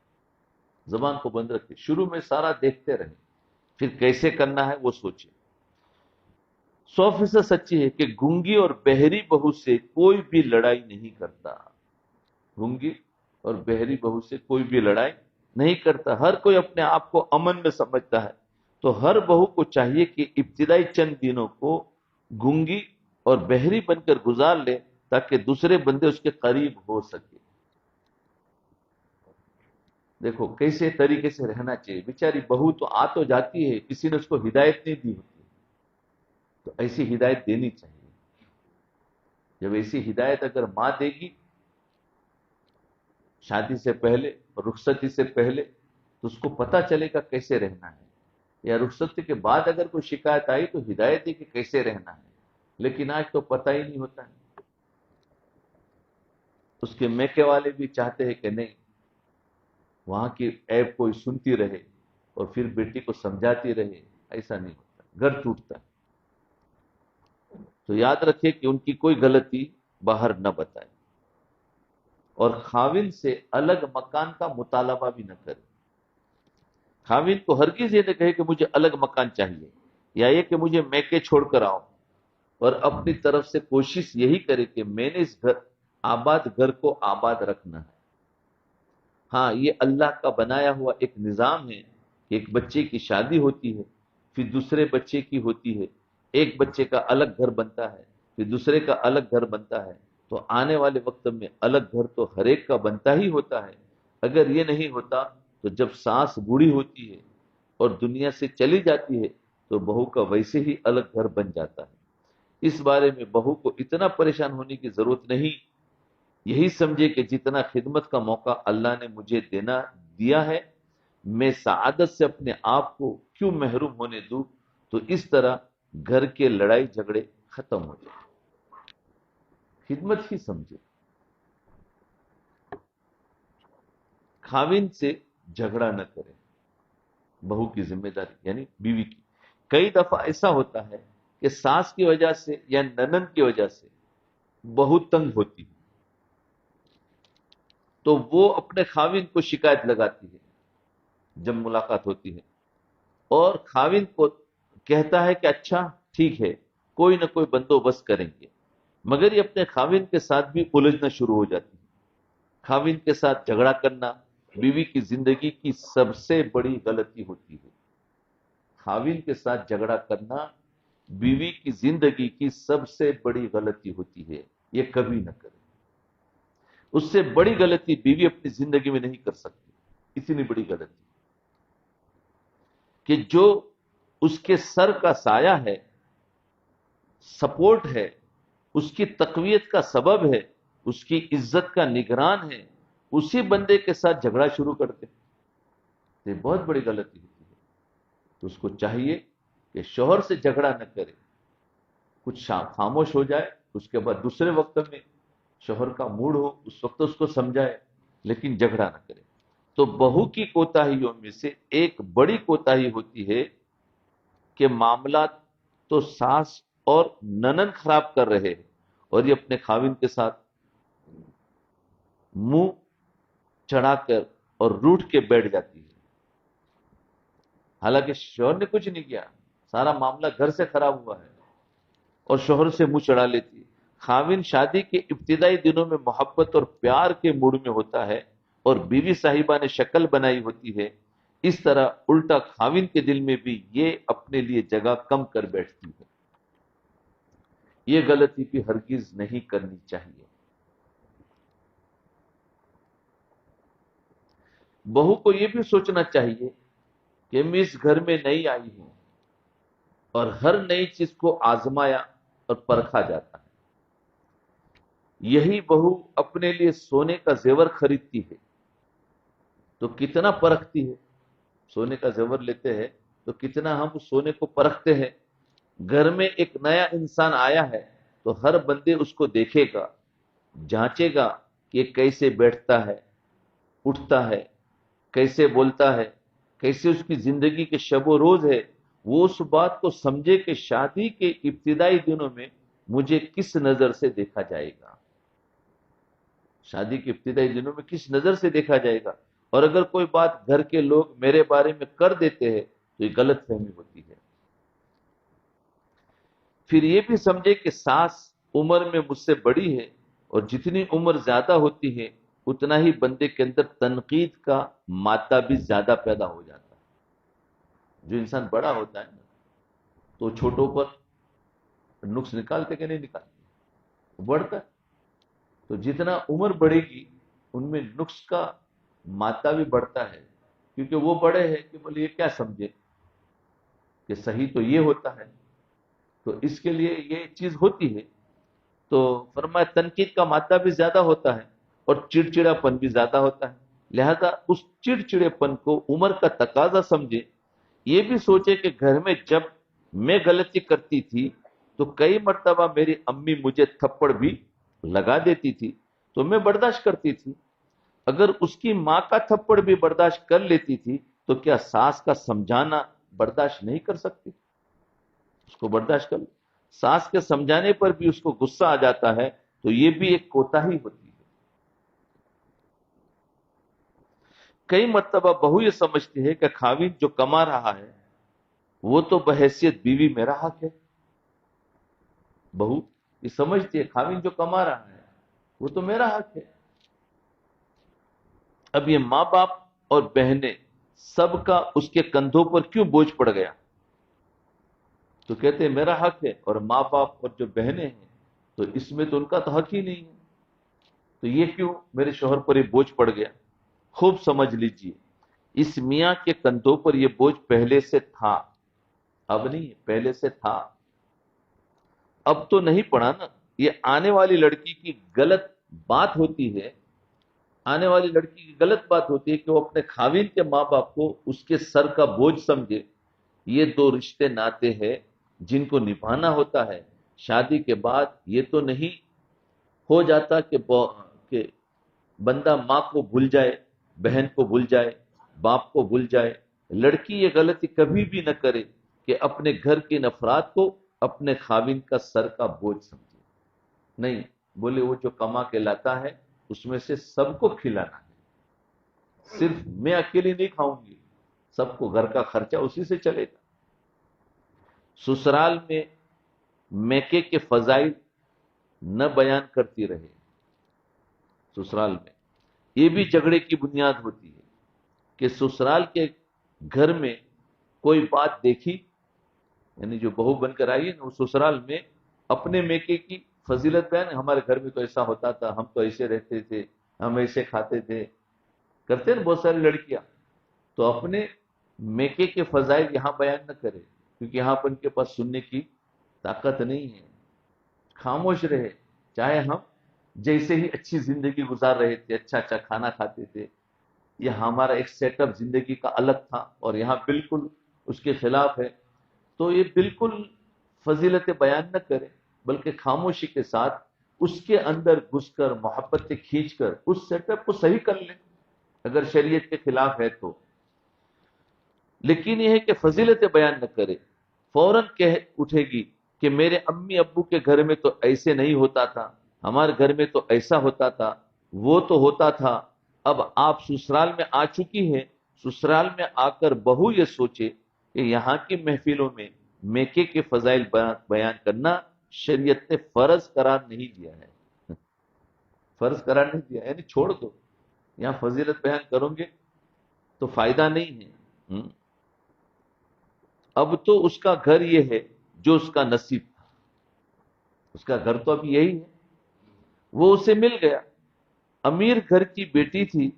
زبان کو بند رکھے، شروع میں سارا دیکھتے رہے، پھر کیسے کرنا ہے وہ سوچے. 100% سچی ہے کہ گونگی اور بہری بہو سے کوئی بھی لڑائی نہیں کرتا. گونگی اور بہری بہو سے کوئی بھی لڑائی نہیں کرتا. ہر کوئی اپنے آپ کو امن میں سمجھتا ہے. تو ہر بہو کو چاہیے کہ ابتدائی چند دنوں کو گونگی اور بہری بن کر گزار لے تاکہ دوسرے بندے اس کے قریب ہو سکے. دیکھو کیسے طریقے سے رہنا چاہیے. بیچاری بہو تو آ تو جاتی ہے، کسی نے اس کو ہدایت نہیں دی ہوتی، تو ایسی ہدایت دینی چاہیے. جب ایسی ہدایت اگر ماں دے گی شادی سے پہلے اور رخصتی سے پہلے تو اس کو پتا چلے گا کیسے رہنا ہے. یا رخصتی کے بعد اگر کوئی شکایت آئی تو ہدایت دی کہ کیسے رہنا ہے. لیکن آج تو پتہ ہی نہیں ہوتا ہے. اس کے میکے والے بھی چاہتے ہیں کہ نہیں وہاں کی عیب کوئی سنتی رہے اور پھر بیٹی کو سمجھاتی رہے. ایسا نہیں ہوتا، گھر ٹوٹتا ہے. تو یاد رکھے کہ ان کی کوئی غلطی باہر نہ بتائے اور خاوند سے الگ مکان کا مطالبہ بھی نہ کرے. خاوند کو ہرگز یہ نہ کہے کہ مجھے الگ مکان چاہیے، یا یہ کہ مجھے میکے چھوڑ کر آؤ، اور اپنی طرف سے کوشش یہی کرے کہ میں نے اس آباد گھر کو آباد رکھنا ہے. ہاں، یہ اللہ کا بنایا ہوا ایک نظام ہے کہ ایک بچے کی شادی ہوتی ہے، پھر دوسرے بچے کی ہوتی ہے، ایک بچے کا الگ گھر بنتا ہے، پھر دوسرے کا الگ گھر بنتا ہے. تو آنے والے وقت میں الگ گھر تو ہر ایک کا بنتا ہی ہوتا ہے. اگر یہ نہیں ہوتا تو جب ساس بوڑھی ہوتی ہے اور دنیا سے چلی جاتی ہے تو بہو کا ویسے ہی الگ گھر بن جاتا ہے. اس بارے میں بہو کو اتنا پریشان ہونے کی ضرورت نہیں. یہی سمجھے کہ جتنا خدمت کا موقع اللہ نے مجھے دیا ہے، میں سعادت سے اپنے آپ کو کیوں محروم ہونے دوں. تو اس طرح گھر کے لڑائی جھگڑے ختم ہو جائیں. خدمت ہی سمجھے. خاوند سے جھگڑا نہ کرے. بہو کی ذمہ داری یعنی بیوی کی. کئی دفعہ ایسا ہوتا ہے کہ ساس کی وجہ سے یا ننند کی وجہ سے بہو تنگ ہوتی ہے تو وہ اپنے خاوند کو شکایت لگاتی ہے جب ملاقات ہوتی ہے، اور خاوند کو کہتا ہے کہ اچھا ٹھیک ہے کوئی نہ کوئی بندوبست کریں گے. مگر یہ اپنے خاوند کے ساتھ بھی الجھنا شروع ہو جاتی ہے. خاوند کے ساتھ جھگڑا کرنا بیوی کی زندگی کی سب سے بڑی غلطی ہوتی ہے. خاوند کے ساتھ جھگڑا کرنا بیوی کی زندگی کی سب سے بڑی غلطی ہوتی ہے. یہ کبھی نہ کرے. اس سے بڑی غلطی بیوی اپنی زندگی میں نہیں کر سکتی، اتنی بڑی غلطی کہ جو اس کے سر کا سایہ ہے، سپورٹ ہے، اس کی تقویت کا سبب ہے، اس کی عزت کا نگران ہے، اسی بندے کے ساتھ جھگڑا شروع کرتے، یہ بہت بڑی غلطی ہوتی ہے۔ تو اس کو چاہیے کہ شوہر سے جھگڑا نہ کرے، کچھ خاموش ہو جائے، اس کے بعد دوسرے وقت میں شوہر کا موڈ ہو اس وقت اس کو سمجھائے، لیکن جھگڑا نہ کرے۔ تو بہو کی کوتاہیوں میں سے ایک بڑی کوتاہی ہوتی ہے کہ معاملات تو ساس اور ننند خراب کر رہے ہیں اور یہ اپنے خاوند کے ساتھ منہ چڑھا کر اور روٹھ کے بیٹھ جاتی ہے، حالانکہ شوہر نے کچھ نہیں کیا، سارا معاملہ گھر سے خراب ہوا ہے، اور شوہر سے منہ چڑھا لیتی ہے۔ خاوند شادی کے ابتدائی دنوں میں محبت اور پیار کے موڈ میں ہوتا ہے اور بیوی صاحبہ نے شکل بنائی ہوتی ہے، اس طرح الٹا خاوند کے دل میں بھی یہ اپنے لیے جگہ کم کر بیٹھتی ہے۔ یہ غلطی بھی ہرگز نہیں کرنی چاہیے۔ بہو کو یہ بھی سوچنا چاہیے کہ میں اس گھر میں نئی آئی ہوں اور ہر نئی چیز کو آزمایا اور پرکھا جاتا ہے۔ یہی بہو اپنے لیے سونے کا زیور خریدتی ہے تو کتنا پرکھتی ہے، سونے کا زیور لیتے ہیں تو کتنا ہم اس سونے کو پرکھتے ہیں۔ گھر میں ایک نیا انسان آیا ہے تو ہر بندے اس کو دیکھے گا، جانچے گا کہ یہ کیسے بیٹھتا ہے، اٹھتا ہے، کیسے بولتا ہے، کیسے اس کی زندگی کے شب و روز ہے۔ وہ اس بات کو سمجھے کہ شادی کے ابتدائی دنوں میں مجھے کس نظر سے دیکھا جائے گا، شادی کے ابتدائی دنوں میں کس نظر سے دیکھا جائے گا، اور اگر کوئی بات گھر کے لوگ میرے بارے میں کر دیتے ہیں تو یہ غلط فہمی ہوتی ہے۔ پھر یہ بھی سمجھے کہ ساس عمر میں مجھ سے بڑی ہے اور جتنی عمر زیادہ ہوتی ہے اتنا ہی بندے کے اندر تنقید کا مادہ بھی زیادہ پیدا ہو جاتا ہے۔ جو انسان بڑا ہوتا ہے نا تو چھوٹوں پر نقص نکالتے کہ نہیں نکالتے، بڑھتا ہے، تو جتنا عمر بڑھے گی ان میں نقص کا مادہ بھی بڑھتا ہے، کیونکہ وہ بڑے ہیں کہ بولے یہ کیا سمجھے کہ صحیح تو یہ ہوتا ہے، تو اس کے لیے یہ چیز ہوتی ہے۔ تو فرمایا تنقید کا مادہ بھی زیادہ ہوتا ہے اور چڑچڑا پن بھی زیادہ ہوتا ہے، لہذا اس چڑچڑے پن کو عمر کا تقاضا سمجھے۔ یہ بھی سوچے کہ گھر میں جب میں غلطی کرتی تھی تو کئی مرتبہ میری امی مجھے تھپڑ بھی لگا دیتی تھی تو میں برداشت کرتی تھی، اگر اس کی ماں کا تھپڑ بھی برداشت کر لیتی تھی تو کیا ساس کا سمجھانا برداشت نہیں کر سکتی؟ اس کو برداشت کر لے، ساس کے سمجھانے پر بھی اس کو غصہ آ جاتا ہے تو یہ بھی ایک کوتاہی ہوتی ہے۔ کئی مرتبہ بہو یہ سمجھتی ہے کہ خاوند جو کما رہا ہے وہ تو بحیثیت بیوی میرا حق ہے۔ بہو یہ سمجھتی ہے خاوند جو کما رہا ہے وہ تو میرا حق ہے۔ اب یہ ماں باپ اور بہنیں سب کا اس کے کندھوں پر کیوں بوجھ پڑ گیا؟ تو کہتے ہیں میرا حق ہے، اور ماں باپ اور جو بہنیں ہیں تو اس میں تو ان کا تو حق ہی نہیں ہے، تو یہ کیوں میرے شوہر پر یہ بوجھ پڑ گیا؟ خوب سمجھ لیجئے، اس میاں کے کندھوں پر یہ بوجھ پہلے سے تھا، اب نہیں، پہلے سے تھا، اب تو نہیں پڑا نا۔ یہ آنے والی لڑکی کی غلط بات ہوتی ہے، آنے والی لڑکی کی غلط بات ہوتی ہے کہ وہ اپنے خاوند کے ماں باپ کو اس کے سر کا بوجھ سمجھے۔ یہ دو رشتے ناتے ہیں جن کو نبھانا ہوتا ہے، شادی کے بعد یہ تو نہیں ہو جاتا کہ بندہ ماں کو بھول جائے، بہن کو بھول جائے، باپ کو بھول جائے۔ لڑکی یہ غلطی کبھی بھی نہ کرے کہ اپنے گھر کے افراد کو اپنے خاوند کا سر کا بوجھ سمجھے، نہیں، بولے وہ جو کما کے لاتا ہے اس میں سے سب کو کھلانا ہے، صرف میں اکیلی نہیں کھاؤں گی، سب کو گھر کا خرچہ اسی سے چلے گا۔ سسرال میں میکے کے فضائل نہ بیان کرتی رہے، سسرال میں یہ بھی جھگڑے کی بنیاد ہوتی ہے کہ سسرال کے گھر میں کوئی بات دیکھی، یعنی جو بہو بن کر آئی ہے وہ سسرال میں اپنے میکے کی فضیلت بیان، ہمارے گھر میں تو ایسا ہوتا تھا، ہم تو ایسے رہتے تھے، ہم ایسے کھاتے تھے، کرتے نا بہت ساری لڑکیاں. تو اپنے میکے کے فضائل یہاں بیان نہ کرے، کیونکہ یہاں پر ان کے پاس سننے کی طاقت نہیں ہے. خاموش رہے. چاہے ہم جیسے ہی اچھی زندگی گزار رہے تھے، اچھا اچھا کھانا کھاتے تھے، یہ ہمارا ایک سیٹ اپ زندگی کا الگ تھا اور یہاں بالکل اس کے خلاف ہے، تو یہ بالکل فضیلت بیان نہ کرے، بلکہ خاموشی کے ساتھ اس کے اندر گھس کر محبت کھینچ کر اس سیٹ اپ کو صحیح کر لیں اگر شریعت کے خلاف ہے تو. لیکن یہ ہے کہ فضیلت بیان نہ کرے. فوراً کہہ اٹھے گی کہ میرے امی ابو کے گھر میں تو ایسے نہیں ہوتا تھا، ہمارے گھر میں تو ایسا ہوتا تھا، وہ تو ہوتا تھا. اب آپ سسرال میں آ چکی ہیں، سسرال میں آ کر بہو یہ سوچے کہ یہاں کی محفلوں میں میکے کے فضائل بیان کرنا شریعت نے فرض قرار نہیں دیا ہے. فرض قرار نہیں دیا، یعنی چھوڑ دو. یہاں فضیلت بیان کرو گے تو فائدہ نہیں ہے. اب تو اس کا گھر یہ ہے جو اس کا نصیب تھا. اس کا گھر تو اب یہی ہے، وہ اسے مل گیا. امیر گھر کی بیٹی تھی،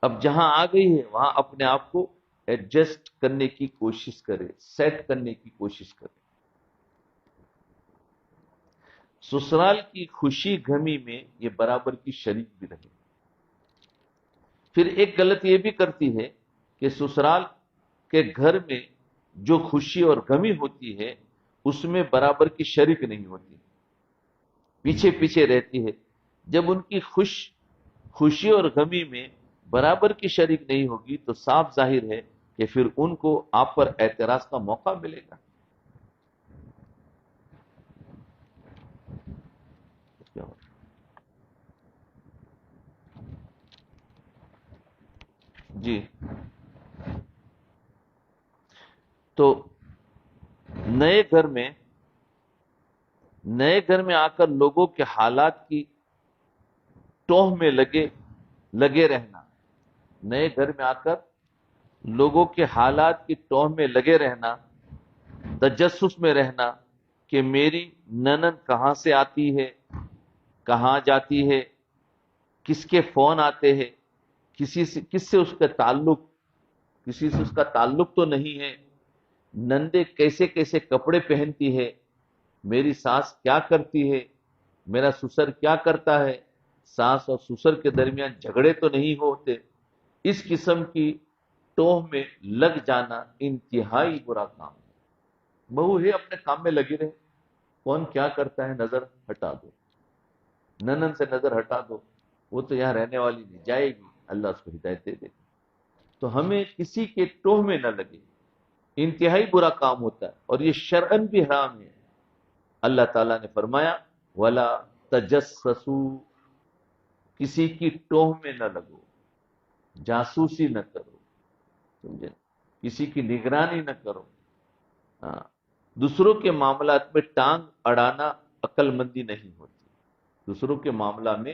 اب جہاں آ گئی ہے وہاں اپنے آپ کو ایڈجسٹ کرنے کی کوشش کرے، سیٹ کرنے کی کوشش کرے. سسرال کی خوشی غمی میں یہ برابر کی شریک بھی رہے. پھر ایک غلط یہ بھی کرتی ہے کہ سسرال کے گھر میں جو خوشی اور غمی ہوتی ہے اس میں برابر کی شریک نہیں ہوتی، پیچھے پیچھے رہتی ہے. جب ان کی خوشی اور غمی میں برابر کی شریک نہیں ہوگی تو صاف ظاہر ہے کہ پھر ان کو آپ پر اعتراض کا موقع ملے گا. جی، تو نئے گھر میں آ کر لوگوں کے حالات کی ٹوہ میں لگے رہنا، نئے گھر میں آ کر لوگوں کے حالات کی ٹوہ میں لگے رہنا، تجسس میں رہنا کہ میری ننند کہاں سے آتی ہے، کہاں جاتی ہے، کس کے فون آتے ہیں، کس سے اس کا تعلق، کسی سے اس کا تعلق تو نہیں ہے، نندے کیسے کیسے کپڑے پہنتی ہے، میری ساس کیا کرتی ہے، میرا سسر کیا کرتا ہے، ساس اور سسر کے درمیان جھگڑے تو نہیں ہوتے. اس قسم کی ٹوہ میں لگ جانا انتہائی برا کام ہے. بہو ہے اپنے کام میں لگی رہے، کون کیا کرتا ہے نظر ہٹا دو، ننن سے نظر ہٹا دو، وہ تو یہاں رہنے والی نہیں، جائے گی، اللہ اس کو ہدایت دے دے. تو ہمیں کسی کے ٹوہ میں نہ لگے، انتہائی برا کام ہوتا ہے اور یہ شرعن بھی حرام ہے. اللہ تعالیٰ نے فرمایا وَلَا تَجَسَّسُوا، کسی کی ٹوہ میں نہ لگو، جاسوسی نہ کرو، سمجھے، کسی کی نگرانی نہ کرو. ہاں، دوسروں کے معاملات میں ٹانگ اڑانا عقل مندی نہیں ہوتی. دوسروں کے معاملہ میں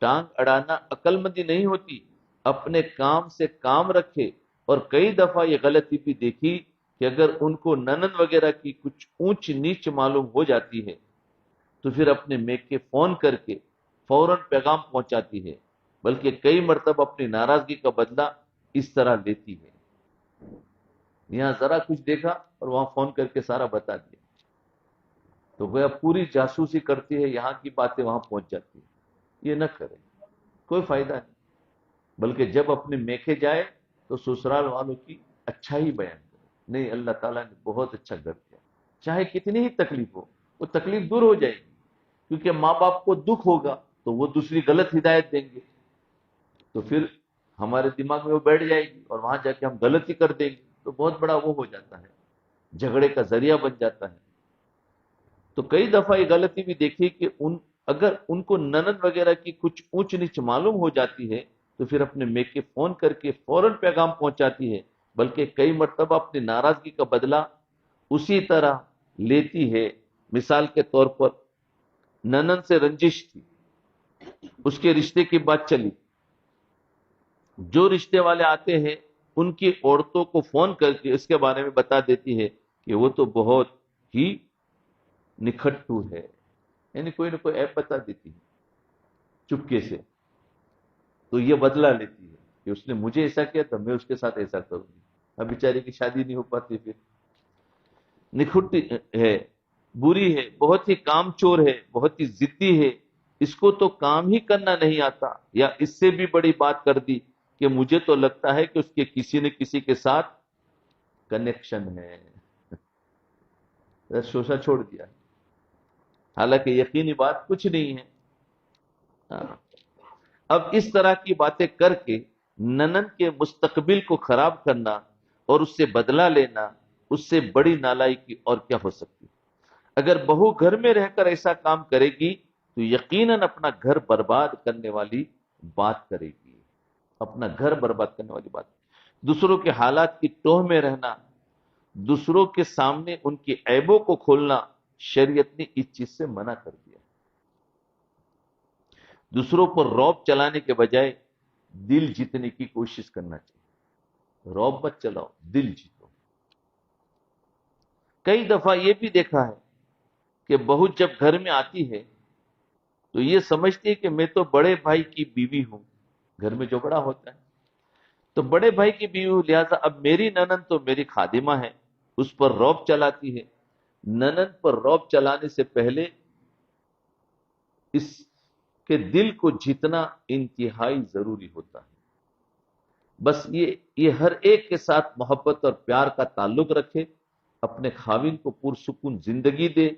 ٹانگ اڑانا عقل مندی نہیں ہوتی. اپنے کام سے کام رکھے. اور کئی دفعہ یہ غلطی بھی دیکھی کہ اگر ان کو ننن وغیرہ کی کچھ اونچ نیچ معلوم ہو جاتی ہے تو پھر اپنے میکے فون کر کے فوراً پیغام پہنچاتی ہے، بلکہ کئی مرتبہ اپنی ناراضگی کا بدلہ اس طرح لیتی ہے. یہاں ذرا کچھ دیکھا اور وہاں فون کر کے سارا بتا دیا، تو وہ پوری جاسوسی کرتی ہے، یہاں کی باتیں وہاں پہنچ جاتی ہے. یہ نہ کرے، کوئی فائدہ نہیں. بلکہ جب اپنے میکے جائے تو سسرال والوں کی اچھائی بیان کرے. نہیں، اللہ تعالیٰ نے بہت اچھا گھر کیا، چاہے کتنی ہی تکلیف ہو وہ تکلیف دور ہو جائے گی، کیونکہ ماں باپ کو دکھ ہوگا تو وہ دوسری غلط ہدایت دیں گے، تو پھر ہمارے دماغ میں وہ بیٹھ جائے گی اور وہاں جا کے ہم غلطی کر دیں گے تو بہت بڑا وہ ہو جاتا ہے، جھگڑے کا ذریعہ بن جاتا ہے. تو کئی دفعہ یہ غلطی بھی دیکھی کہ اگر ان کو ننند وغیرہ کی کچھ اونچ نیچ معلوم ہو جاتی ہے تو پھر اپنے میکے فون کر کے فوراً پیغام پہنچاتی ہے، بلکہ کئی مرتبہ اپنی ناراضگی کا بدلہ اسی طرح لیتی ہے. مثال کے طور پر ننند سے رنجش تھی، اس کے رشتے کی بات چلی، جو رشتے والے آتے ہیں ان کی عورتوں کو فون کر کے اس کے بارے میں بتا دیتی ہے کہ وہ تو بہت ہی نکھٹو ہے، یعنی کوئی نہ کوئی ایپ بتا دیتی ہے چپکے سے. تو یہ بدلہ لیتی ہے کہ اس نے مجھے ایسا کیا تو میں اس کے ساتھ ایسا کروں گی. اب بیچاری کی شادی نہیں ہو پاتی، پھر نکھٹی ہے، بری ہے، بہت ہی کام چور ہے، بہت ہی ضدی ہے، اس کو تو کام ہی کرنا نہیں آتا. یا اس سے بھی بڑی بات کر دی کہ مجھے تو لگتا ہے کہ اس کے کسی نہ کسی کے ساتھ کنیکشن ہے. شوشہ چھوڑ دیا، حالانکہ یقینی بات کچھ نہیں ہے. اب اس طرح کی باتیں کر کے ننند کے مستقبل کو خراب کرنا اور اس سے بدلہ لینا، اس سے بڑی نالائکی اور کیا ہو سکتی. اگر بہو گھر میں رہ کر ایسا کام کرے گی تو یقیناً اپنا گھر برباد کرنے والی بات کرے گی، اپنا گھر برباد کرنے والی بات. دوسروں کے حالات کی ٹوہ میں رہنا، دوسروں کے سامنے ان کی عیبوں کو کھولنا، شریعت نے اس چیز سے منع کر دیا. دوسروں پر رعب چلانے کے بجائے دل جیتنے کی کوشش کرنا چاہیے. رعب مت چلاؤ، دل جیتو. کئی دفعہ یہ بھی دیکھا ہے کہ بہو جب گھر میں آتی ہے تو یہ سمجھتی ہے کہ میں تو بڑے بھائی کی بیوی ہوں. گھر میں جو بڑا ہوتا ہے تو بڑے بھائی کی بیوی ہوں، لہذا اب میری ننند تو میری خادمہ ہے، اس پر رعب چلاتی ہے. ننند پر رعب چلانے سے پہلے اس کے دل کو جیتنا انتہائی ضروری ہوتا ہے. بس یہ ہر ایک کے ساتھ محبت اور پیار کا تعلق رکھے، اپنے خاوند کو پرسکون زندگی دے.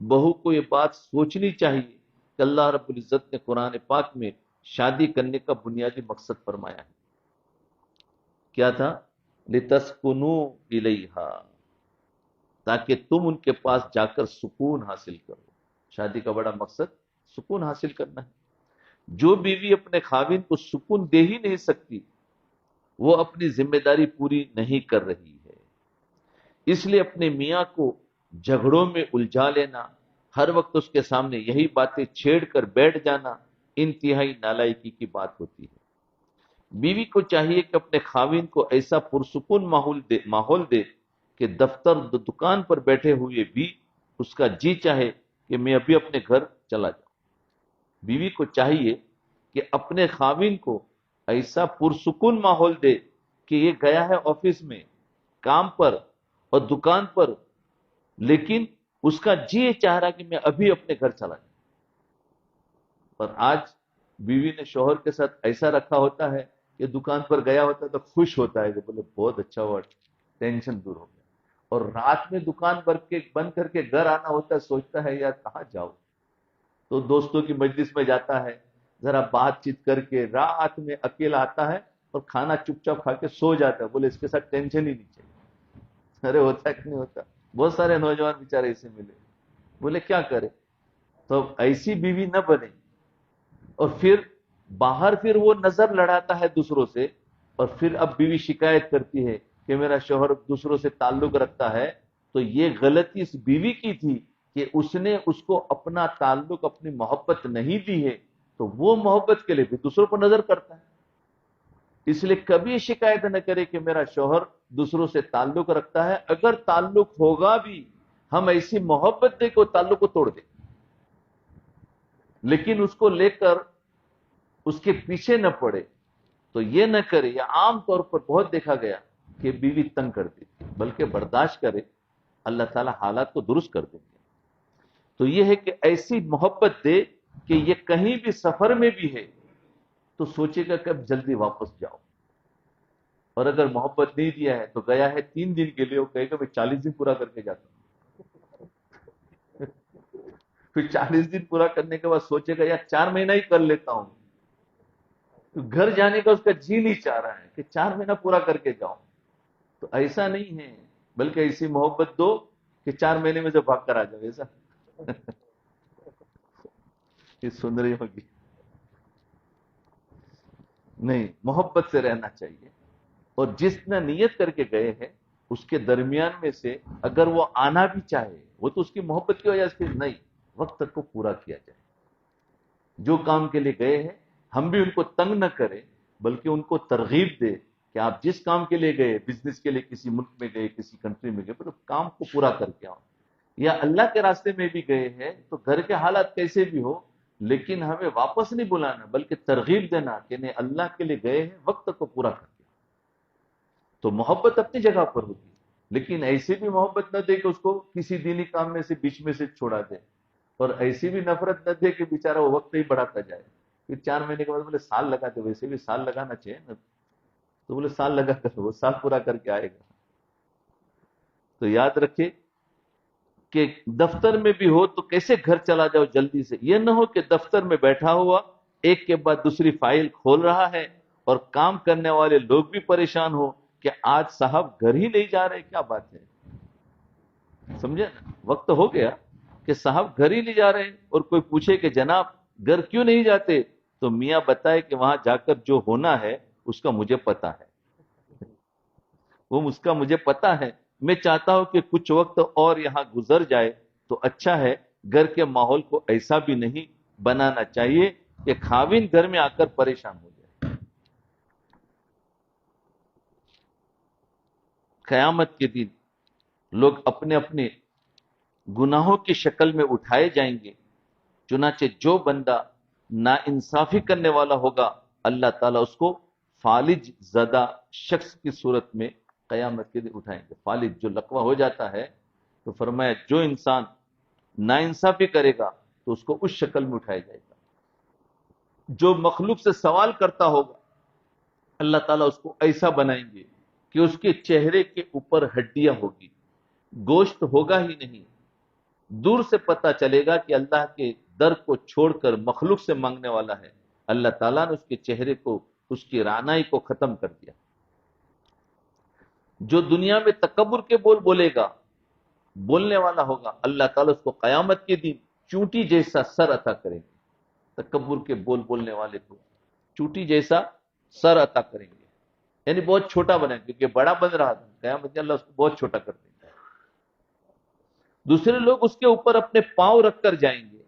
بہو کو یہ بات سوچنی چاہیے کہ اللہ رب العزت نے قرآن پاک میں شادی کرنے کا بنیادی مقصد فرمایا ہے. کیا تھا؟ لِتَسْكُنُوا إِلَيْهَا، تاکہ تم ان کے پاس جا کر سکون حاصل کرو. شادی کا بڑا مقصد سکون حاصل کرنا ہے. جو بیوی اپنے خاوند کو سکون دے ہی نہیں سکتی وہ اپنی ذمہ داری پوری نہیں کر رہی ہے. اس لیے اپنے میاں کو جھگڑوں میں الجھا لینا، ہر وقت اس کے سامنے یہی باتیں چھیڑ کر بیٹھ جانا انتہائی نالائکی کی بات ہوتی ہے. بیوی کو چاہیے کہ اپنے خاوند کو ایسا پرسکون ماحول دے کہ دفتر دکان پر بیٹھے ہوئے بھی اس کا جی چاہے کہ میں ابھی اپنے گھر چلا جاؤں. بیوی کو چاہیے کہ اپنے خاوند کو ایسا پرسکون ماحول دے کہ یہ گیا ہے آفس میں، کام پر اور دکان پر، لیکن اس کا جی چاہ رہا کہ میں ابھی اپنے گھر چلا جاؤں. پر آج بیوی نے شوہر کے ساتھ ایسا رکھا ہوتا ہے کہ دکان پر گیا ہوتا ہے تو خوش ہوتا ہے کہ بولے بہت اچھا ہوا، ٹینشن دور ہو گیا. اور رات میں دکان بند کر کے گھر آنا ہوتا ہے، سوچتا ہے یار کہاں جاؤ. تو دوستوں کی مجلس میں جاتا ہے، ذرا بات چیت کر کے رات میں اکیلا آتا ہے اور کھانا چپ چاپ کھا کے سو جاتا ہے. بولے اس کے ساتھ ٹینشن ہی نہیں چاہیے. ارے ہوتا ہے کہ نہیں ہوتا؟ بہت سارے نوجوان بیچارے ایسے ملے، بولے کیا کرے. تو ایسی بیوی نہ بنے. اور پھر باہر پھر وہ نظر لڑاتا ہے دوسروں سے، اور پھر اب بیوی شکایت کرتی ہے کہ میرا شوہر دوسروں سے تعلق رکھتا ہے. تو یہ غلطی اس بیوی کی تھی کہ اس نے اس کو اپنا تعلق، اپنی محبت نہیں دی ہے، تو وہ محبت کے لیے بھی دوسروں پر نظر کرتا ہے. اس لیے کبھی شکایت نہ کرے کہ میرا شوہر دوسروں سے تعلق رکھتا ہے. اگر تعلق ہوگا بھی، ہم ایسی محبت دے کہ تعلق کو توڑ دیں، لیکن اس کو لے کر اس کے پیچھے نہ پڑے. تو یہ نہ کرے. یا عام طور پر بہت دیکھا گیا کہ بیوی تنگ کرتی تھی، بلکہ برداشت کرے، اللہ تعالی حالات کو درست کر دیں گے. تو یہ ہے کہ ایسی محبت دے کہ یہ کہیں بھی سفر میں بھی ہے تو سوچے گا کہ اب جلدی واپس جاؤ. اور اگر محبت نہیں دیا ہے تو گیا ہے 3 دن کے لیے، وہ کہے گا میں 40 دن پورا کر کے جاتا ہوں. پھر 40 دن پورا کرنے کے بعد سوچے گا یار 4 مہینہ ہی کر لیتا ہوں. تو گھر جانے کا اس کا جی نہیں چاہ رہا ہے کہ 4 مہینہ پورا کر کے جاؤں. تو ایسا نہیں ہے، بلکہ ایسی محبت دو کہ 4 مہینے میں سے بھاگ کر آ جاؤ. ایسا یہ سن رہی ہوگی. نہیں، محبت سے رہنا چاہیے. اور جس نے نیت کر کے گئے ہیں اس کے درمیان میں سے اگر وہ آنا بھی چاہے، وہ تو اس کی محبت کی وجہ سے نہیں، وقت تک کو پورا کیا جائے. جو کام کے لیے گئے ہیں ہم بھی ان کو تنگ نہ کریں، بلکہ ان کو ترغیب دے کہ آپ جس کام کے لیے گئے، بزنس کے لیے کسی ملک میں گئے، کسی کنٹری میں گئے، کام کو پورا کر کے آؤ. یا اللہ کے راستے میں بھی گئے ہیں تو گھر کے حالات کیسے بھی ہو، لیکن ہمیں واپس نہیں بلانا بلکہ ترغیب دینا کہ نہیں اللہ کے لیے گئے ہیں وقت کو پورا کر دیا. تو محبت اپنی جگہ پر ہوگی، لیکن ایسی بھی محبت نہ دے کہ اس کو کسی دینی کام میں سے بیچ میں سے چھوڑا دے، اور ایسی بھی نفرت نہ دے کہ بیچارہ وہ وقت ہی بڑھاتا جائے. پھر 4 مہینے کے بعد بولے سال لگا دے، ویسے بھی سال لگانا چاہیے نا، تو بولے سال لگا کر وہ سال پورا کر کے آئے گا. تو یاد رکھے کہ دفتر میں بھی ہو تو کیسے گھر چلا جاؤ جلدی سے. یہ نہ ہو کہ دفتر میں بیٹھا ہوا ایک کے بعد دوسری فائل کھول رہا ہے اور کام کرنے والے لوگ بھی پریشان ہو کہ آج صاحب گھر ہی نہیں جا رہے، کیا بات ہے. سمجھے نا، وقت ہو گیا کہ صاحب گھر ہی نہیں جا رہے، اور کوئی پوچھے کہ جناب گھر کیوں نہیں جاتے، تو میاں بتائے کہ وہاں جا کر جو ہونا ہے اس کا مجھے پتا ہے، وہ اس کا مجھے پتا ہے. میں چاہتا ہوں کہ کچھ وقت اور یہاں گزر جائے تو اچھا ہے. گھر کے ماحول کو ایسا بھی نہیں بنانا چاہیے کہ خاوند گھر میں آ کر پریشان ہو جائے. قیامت کے دن لوگ اپنے اپنے گناہوں کی شکل میں اٹھائے جائیں گے. چنانچہ جو بندہ نا انصافی کرنے والا ہوگا اللہ تعالیٰ اس کو فالج زدہ شخص کی صورت میں قیامت کے دن اٹھائیں گے. فالج جو لقوہ ہو جاتا ہے، تو فرمایا جو انسان نا انصافی کرے گا تو اس کو اس شکل میں اٹھایا جائے گا. جو مخلوق سے سوال کرتا ہوگا اللہ تعالیٰ اس کو ایسا بنائیں گے کہ اس کے چہرے کے اوپر ہڈیاں ہوگی، گوشت ہوگا ہی نہیں. دور سے پتا چلے گا کہ اللہ کے در کو چھوڑ کر مخلوق سے مانگنے والا ہے. اللہ تعالیٰ نے اس کے چہرے کو، اس کی رعنائی کو ختم کر دیا. جو دنیا میں تکبر کے بول بولے گا، بولنے والا ہوگا، اللہ تعالیٰ اس کو قیامت کے دن چونٹی جیسا سر عطا کریں گے. تکبر کے بول بولنے والے کو چونٹی جیسا سر عطا کریں گے، یعنی بہت چھوٹا بنائیں گے، کیونکہ بڑا بن رہا تھا، قیامت میں اللہ اس کو بہت چھوٹا کر دیں گے. دوسرے لوگ اس کے اوپر اپنے پاؤں رکھ کر جائیں گے.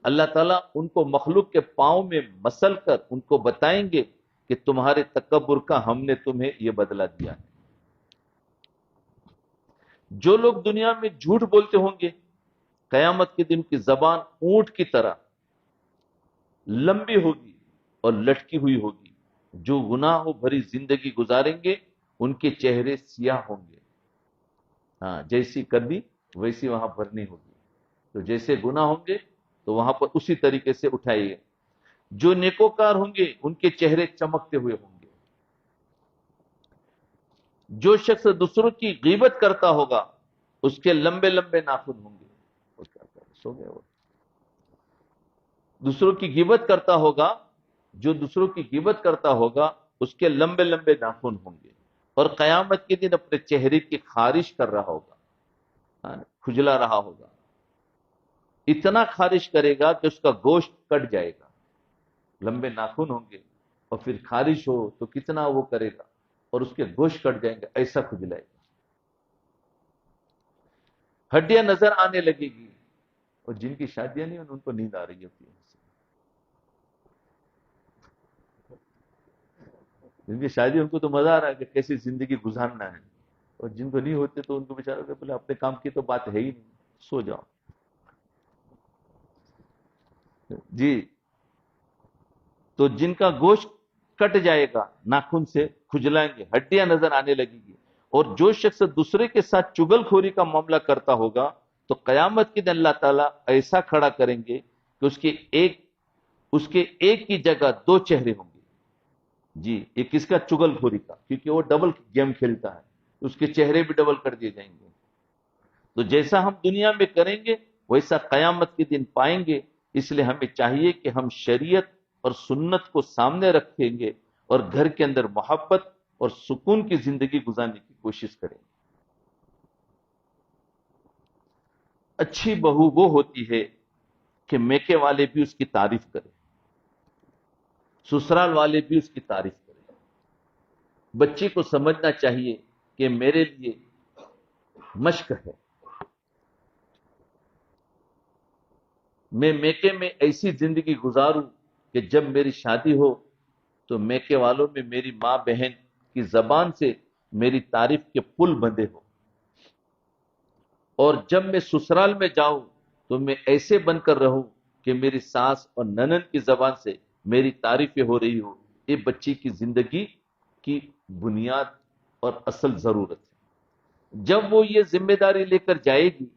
اللہ تعالیٰ ان کو مخلوق کے پاؤں میں مسل کر ان کو بتائیں گے کہ تمہارے تکبر کا ہم نے تمہیں یہ بدلہ دیا ہے. جو لوگ دنیا میں جھوٹ بولتے ہوں گے قیامت کے دن کی زبان اونٹ کی طرح لمبی ہوگی اور لٹکی ہوئی ہوگی. جو گناہوں بھری زندگی گزاریں گے ان کے چہرے سیاہ ہوں گے. ہاں، جیسی کردی ویسی وہاں بھرنی ہوگی. تو جیسے گناہ ہوں گے تو وہاں پر اسی طریقے سے اٹھائیے. جو نیکوکار ہوں گے ان کے چہرے چمکتے ہوئے ہوں گے. جو شخص دوسروں کی غیبت کرتا ہوگا اس کے لمبے لمبے ناخن ہوں گے. سو گئے وہ. دوسروں کی غیبت کرتا ہوگا، جو دوسروں کی غیبت کرتا ہوگا اس کے لمبے لمبے ناخن ہوں گے، اور قیامت کے دن اپنے چہرے کی خارش کر رہا ہوگا، کھجلا رہا ہوگا. اتنا خارش کرے گا کہ اس کا گوشت کٹ جائے گا. لمبے ناخن ہوں گے اور پھر خارش ہو تو کتنا وہ کرے گا، اور اس کے گوشت کٹ جائیں گے، ایسا کھجلائے گا. ہڈیاں نظر آنے لگے گی، اور جن کی شادیاں نہیں ان کو نیند آ رہی ہوتی ہے. جن کی شادی ان کو تو مزہ آ رہا ہے کہ کیسی زندگی گزارنا ہے، اور جن کو نہیں ہوتے تو ان کو بیچاروں کے بولے اپنے کام کی تو بات ہے ہی نہیں، سو جاؤ. جی، تو جن کا گوشت کٹ جائے گا ناخن سے کھجلائیں گے، ہڈیاں نظر آنے لگے گی. اور جو شخص دوسرے کے ساتھ چگل خوری کا معاملہ کرتا ہوگا تو قیامت کے دن اللہ تعالیٰ ایسا کھڑا کریں گے کہ اس کے ایک کی جگہ 2 چہرے ہوں گے. جی، یہ کس کا؟ چگل خوری کا، کیونکہ وہ ڈبل گیم کھیلتا ہے، اس کے چہرے بھی ڈبل کر دیے جائیں گے. تو جیسا ہم دنیا میں کریں گے ویسا قیامت کے دن پائیں گے. اس لیے ہمیں چاہیے کہ ہم شریعت اور سنت کو سامنے رکھیں گے اور گھر کے اندر محبت اور سکون کی زندگی گزارنے کی کوشش کریں گے. اچھی بہو وہ ہوتی ہے کہ میکے والے بھی اس کی تعریف کریں، سسرال والے بھی اس کی تعریف کریں. بچی کو سمجھنا چاہیے کہ میرے لیے مشق ہے. میں میکے میں ایسی زندگی گزاروں کہ جب میری شادی ہو تو میکے والوں میں میری ماں بہن کی زبان سے میری تعریف کے پل بندھے ہو، اور جب میں سسرال میں جاؤں تو میں ایسے بن کر رہوں کہ میری ساس اور ننند کی زبان سے میری تعریفیں ہو رہی ہو، یہ بچی کی زندگی کی بنیاد اور اصل ضرورت ہے۔ جب وہ یہ ذمہ داری لے کر جائے گی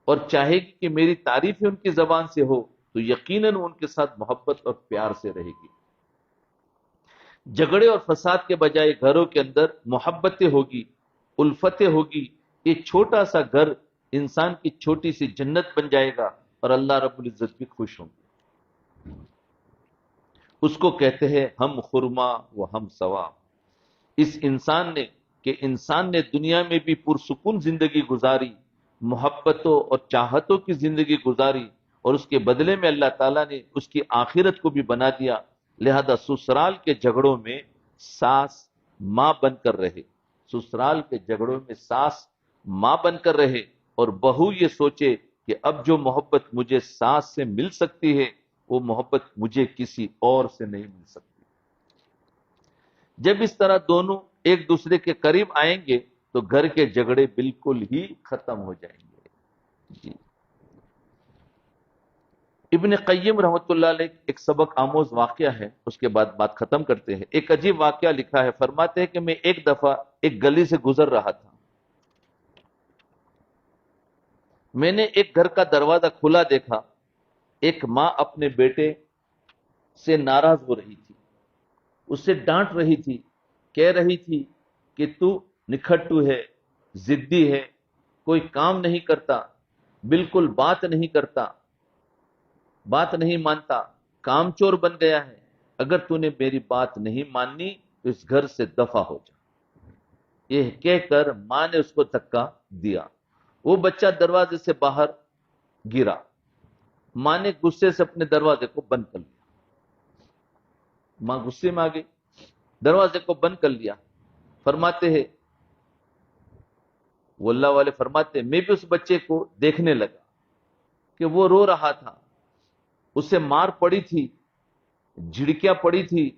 اور چاہے گی کہ میری تعریفیں ان کی زبان سے ہو، تو یقیناً ان کے ساتھ محبت اور پیار سے رہے گی۔ جھگڑے اور فساد کے بجائے گھروں کے اندر محبتیں ہوگی، الفتیں ہوگی، یہ چھوٹا سا گھر انسان کی چھوٹی سی جنت بن جائے گا اور اللہ رب العزت بھی خوش ہوں گے۔ اس کو کہتے ہیں ہم خرما و ہم سوا۔ اس انسان نے دنیا میں بھی پرسکون زندگی گزاری، محبتوں اور چاہتوں کی زندگی گزاری، اور اس کے بدلے میں اللہ تعالیٰ نے اس کی آخرت کو بھی بنا دیا۔ لہذا سسرال کے جھگڑوں میں ساس ماں بن کر رہے، سسرال کے جھگڑوں میں ساس ماں بن کر رہے، اور بہو یہ سوچے کہ اب جو محبت مجھے ساس سے مل سکتی ہے وہ محبت مجھے کسی اور سے نہیں مل سکتی۔ جب اس طرح دونوں ایک دوسرے کے قریب آئیں گے تو گھر کے جھگڑے بالکل ہی ختم ہو جائیں گے۔ جی ابن قیم رحمۃ اللہ علیہ ایک سبق آموز واقعہ ہے، اس کے بعد بات ختم کرتے ہیں۔ ایک عجیب واقعہ لکھا ہے، فرماتے ہیں کہ میں ایک دفعہ ایک گلی سے گزر رہا تھا، میں نے ایک گھر کا دروازہ کھلا دیکھا، ایک ماں اپنے بیٹے سے ناراض ہو رہی تھی، اسے ڈانٹ رہی تھی، کہہ رہی تھی کہ تو نکھٹو ہے، ضدی ہے، کوئی کام نہیں کرتا، بالکل بات نہیں کرتا، بات نہیں مانتا، کام چور بن گیا ہے، اگر تو نے میری بات نہیں ماننی تو اس گھر سے دفع ہو جا۔ یہ کہہ کر ماں نے اس کو دھکا دیا، وہ بچہ دروازے سے باہر گرا، ماں نے غصے سے اپنے دروازے کو بند کر لیا، ماں غصے میں آ گئی، دروازے کو بند کر لیا۔ فرماتے ہیں وہ اللہ والے فرماتے ہیں میں بھی اس بچے کو دیکھنے لگا کہ وہ رو رہا تھا، اسے مار پڑی تھی، جھڑکیاں پڑی تھی،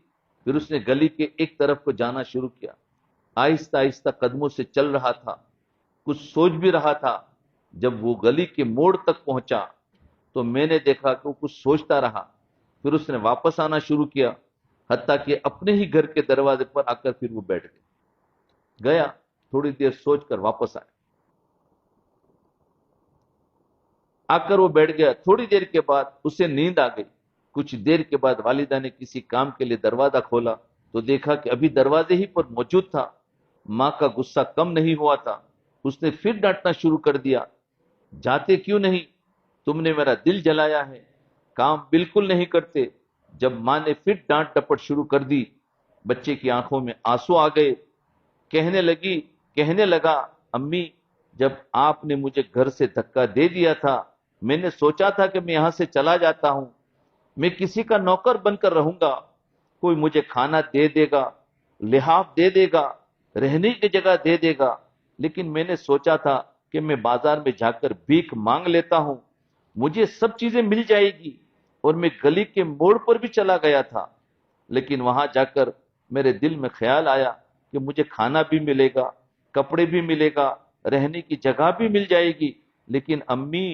پھر اس نے گلی کے ایک طرف کو جانا شروع کیا، آہستہ آہستہ قدموں سے چل رہا تھا، کچھ سوچ بھی رہا تھا۔ جب وہ گلی کے موڑ تک پہنچا تو میں نے دیکھا کہ وہ کچھ سوچتا رہا، پھر اس نے واپس آنا شروع کیا، حتیٰ کہ اپنے ہی گھر کے دروازے پر آ کر پھر وہ بیٹھ گیا، تھوڑی دیر سوچ کر واپس آیا، آ کر وہ بیٹھ گیا، تھوڑی دیر کے بعد اسے نیند آ گئی۔ کچھ دیر کے بعد والدہ نے کسی کام کے لیے دروازہ کھولا تو دیکھا کہ ابھی دروازے ہی پر موجود تھا۔ ماں کا غصہ کم نہیں ہوا تھا، اس نے پھر ڈانٹنا شروع کر دیا، جاتے کیوں نہیں؟ تم نے میرا دل جلایا ہے، کام بالکل نہیں کرتے۔ جب ماں نے پھر ڈانٹ ڈپٹ شروع کر دی، بچے کی آنکھوں میں آنسو آ گئے، کہنے لگا امی جب آپ نے مجھے گھر سے دھکا دے دیا تھا میں نے سوچا تھا کہ میں یہاں سے چلا جاتا ہوں، میں کسی کا نوکر بن کر رہوں گا، کوئی مجھے کھانا دے دے گا، لحاف دے دے گا، رہنے کی جگہ دے دے گا، لیکن میں نے سوچا تھا کہ میں بازار میں جا کر بھیک مانگ لیتا ہوں، مجھے سب چیزیں مل جائے گی، اور میں گلی کے موڑ پر بھی چلا گیا تھا، لیکن وہاں جا کر میرے دل میں خیال آیا کہ مجھے کھانا بھی ملے گا، کپڑے بھی ملے گا، رہنے کی جگہ بھی مل جائے گی، لیکن امی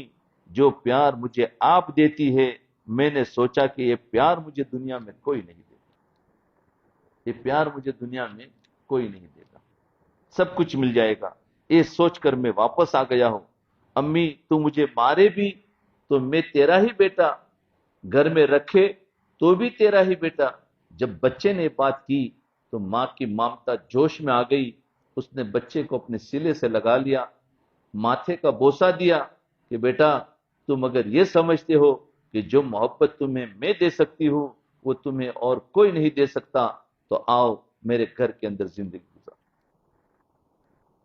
جو پیار مجھے آپ دیتی ہے میں نے سوچا کہ یہ پیار مجھے دنیا میں کوئی نہیں دے گا، یہ پیار مجھے دنیا میں کوئی نہیں دے گا، سب کچھ مل جائے گا، یہ سوچ کر میں واپس آ گیا ہوں۔ امی تو مجھے مارے بھی تو میں تیرا ہی بیٹا، گھر میں رکھے تو بھی تیرا ہی بیٹا۔ جب بچے نے بات کی تو ماں کی ممتا جوش میں آ گئی، اس نے بچے کو اپنے سینے سے لگا لیا، ماتھے کا بوسہ دیا کہ بیٹا تم اگر یہ سمجھتے ہو کہ جو محبت تمہیں میں دے سکتی ہوں وہ تمہیں اور کوئی نہیں دے سکتا تو آؤ میرے گھر کے اندر زندگی گزارو۔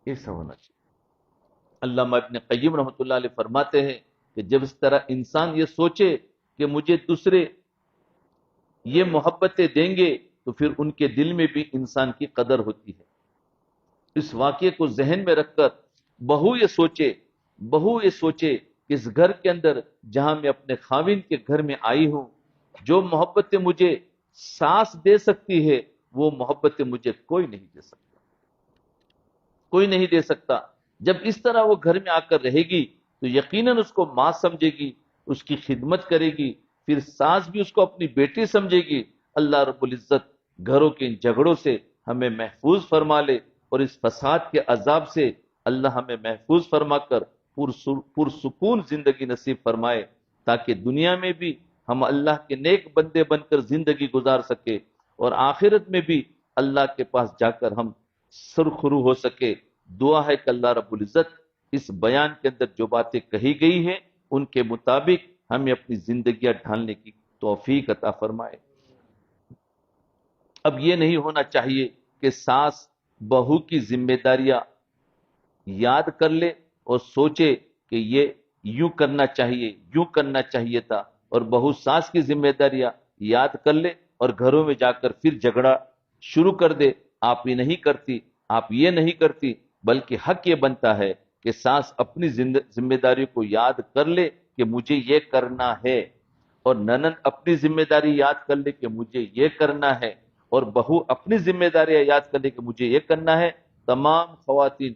ایسا ہونا چاہیے۔ علامہ ابن قیم رحمۃ اللہ علیہ فرماتے ہیں کہ جب اس طرح انسان یہ سوچے کہ مجھے دوسرے یہ محبتیں دیں گے تو پھر ان کے دل میں بھی انسان کی قدر ہوتی ہے۔ اس واقعے کو ذہن میں رکھ کر بہو یہ سوچے کہ اس گھر کے اندر جہاں میں اپنے خاوند کے گھر میں آئی ہوں، جو محبتیں مجھے ساس دے سکتی ہے وہ محبتیں مجھے کوئی نہیں دے سکتا، کوئی نہیں دے سکتا۔ جب اس طرح وہ گھر میں آ کر رہے گی تو یقیناً اس کو ماں سمجھے گی، اس کی خدمت کرے گی، پھر ساس بھی اس کو اپنی بیٹی سمجھے گی۔ اللہ رب العزت گھروں کے ان جھگڑوں سے ہمیں محفوظ فرما لے، اور اس فساد کے عذاب سے اللہ ہمیں محفوظ فرما کر پرسکون زندگی نصیب فرمائے، تاکہ دنیا میں بھی ہم اللہ کے نیک بندے بن کر زندگی گزار سکے، اور آخرت میں بھی اللہ کے پاس جا کر ہم سرخرو ہو سکے۔ دعا ہے کہ اللہ رب العزت اس بیان کے اندر جو باتیں کہی گئی ہیں ان کے مطابق ہمیں اپنی زندگیاں ڈھالنے کی توفیق عطا فرمائے۔ اب یہ نہیں ہونا چاہیے کہ ساس بہو کی ذمہ داریاں یاد کر لے اور سوچے کہ یہ یوں کرنا چاہیے، یوں کرنا چاہیے تھا، اور بہو ساس کی ذمہ داریاں یاد کر لے اور گھروں میں جا کر پھر جھگڑا شروع کر دے، آپ یہ نہیں کرتی، آپ یہ نہیں کرتی، بلکہ حق یہ بنتا ہے کہ ساس اپنی ذمہ داری کو یاد کر لے کہ مجھے یہ کرنا ہے، اور ننند اپنی ذمہ داری یاد کر لے کہ مجھے یہ کرنا ہے، اور بہو اپنی ذمہ داریاں یاد کر لے کہ مجھے یہ کرنا ہے۔ تمام خواتین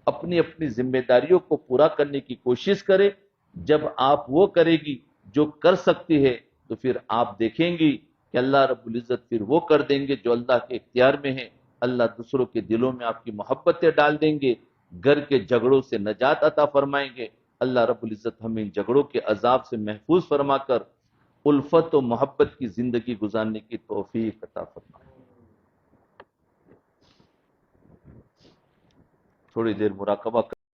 اپنی اپنی ذمہ داریوں کو پورا کرنے کی کوشش کرے۔ جب آپ وہ کرے گی جو کر سکتی ہے تو پھر آپ دیکھیں گی کہ اللہ رب العزت پھر وہ کر دیں گے جو اللہ کے اختیار میں ہے۔ اللہ دوسروں کے دلوں میں آپ کی محبتیں ڈال دیں گے، گھر کے جھگڑوں سے نجات عطا فرمائیں گے۔ اللہ رب العزت ہمیں ان جھگڑوں کے عذاب سے محفوظ فرما کر الفت و محبت کی زندگی گزارنے کی توفیق عطا فرمائے۔ تھوڑی دیر مراقبہ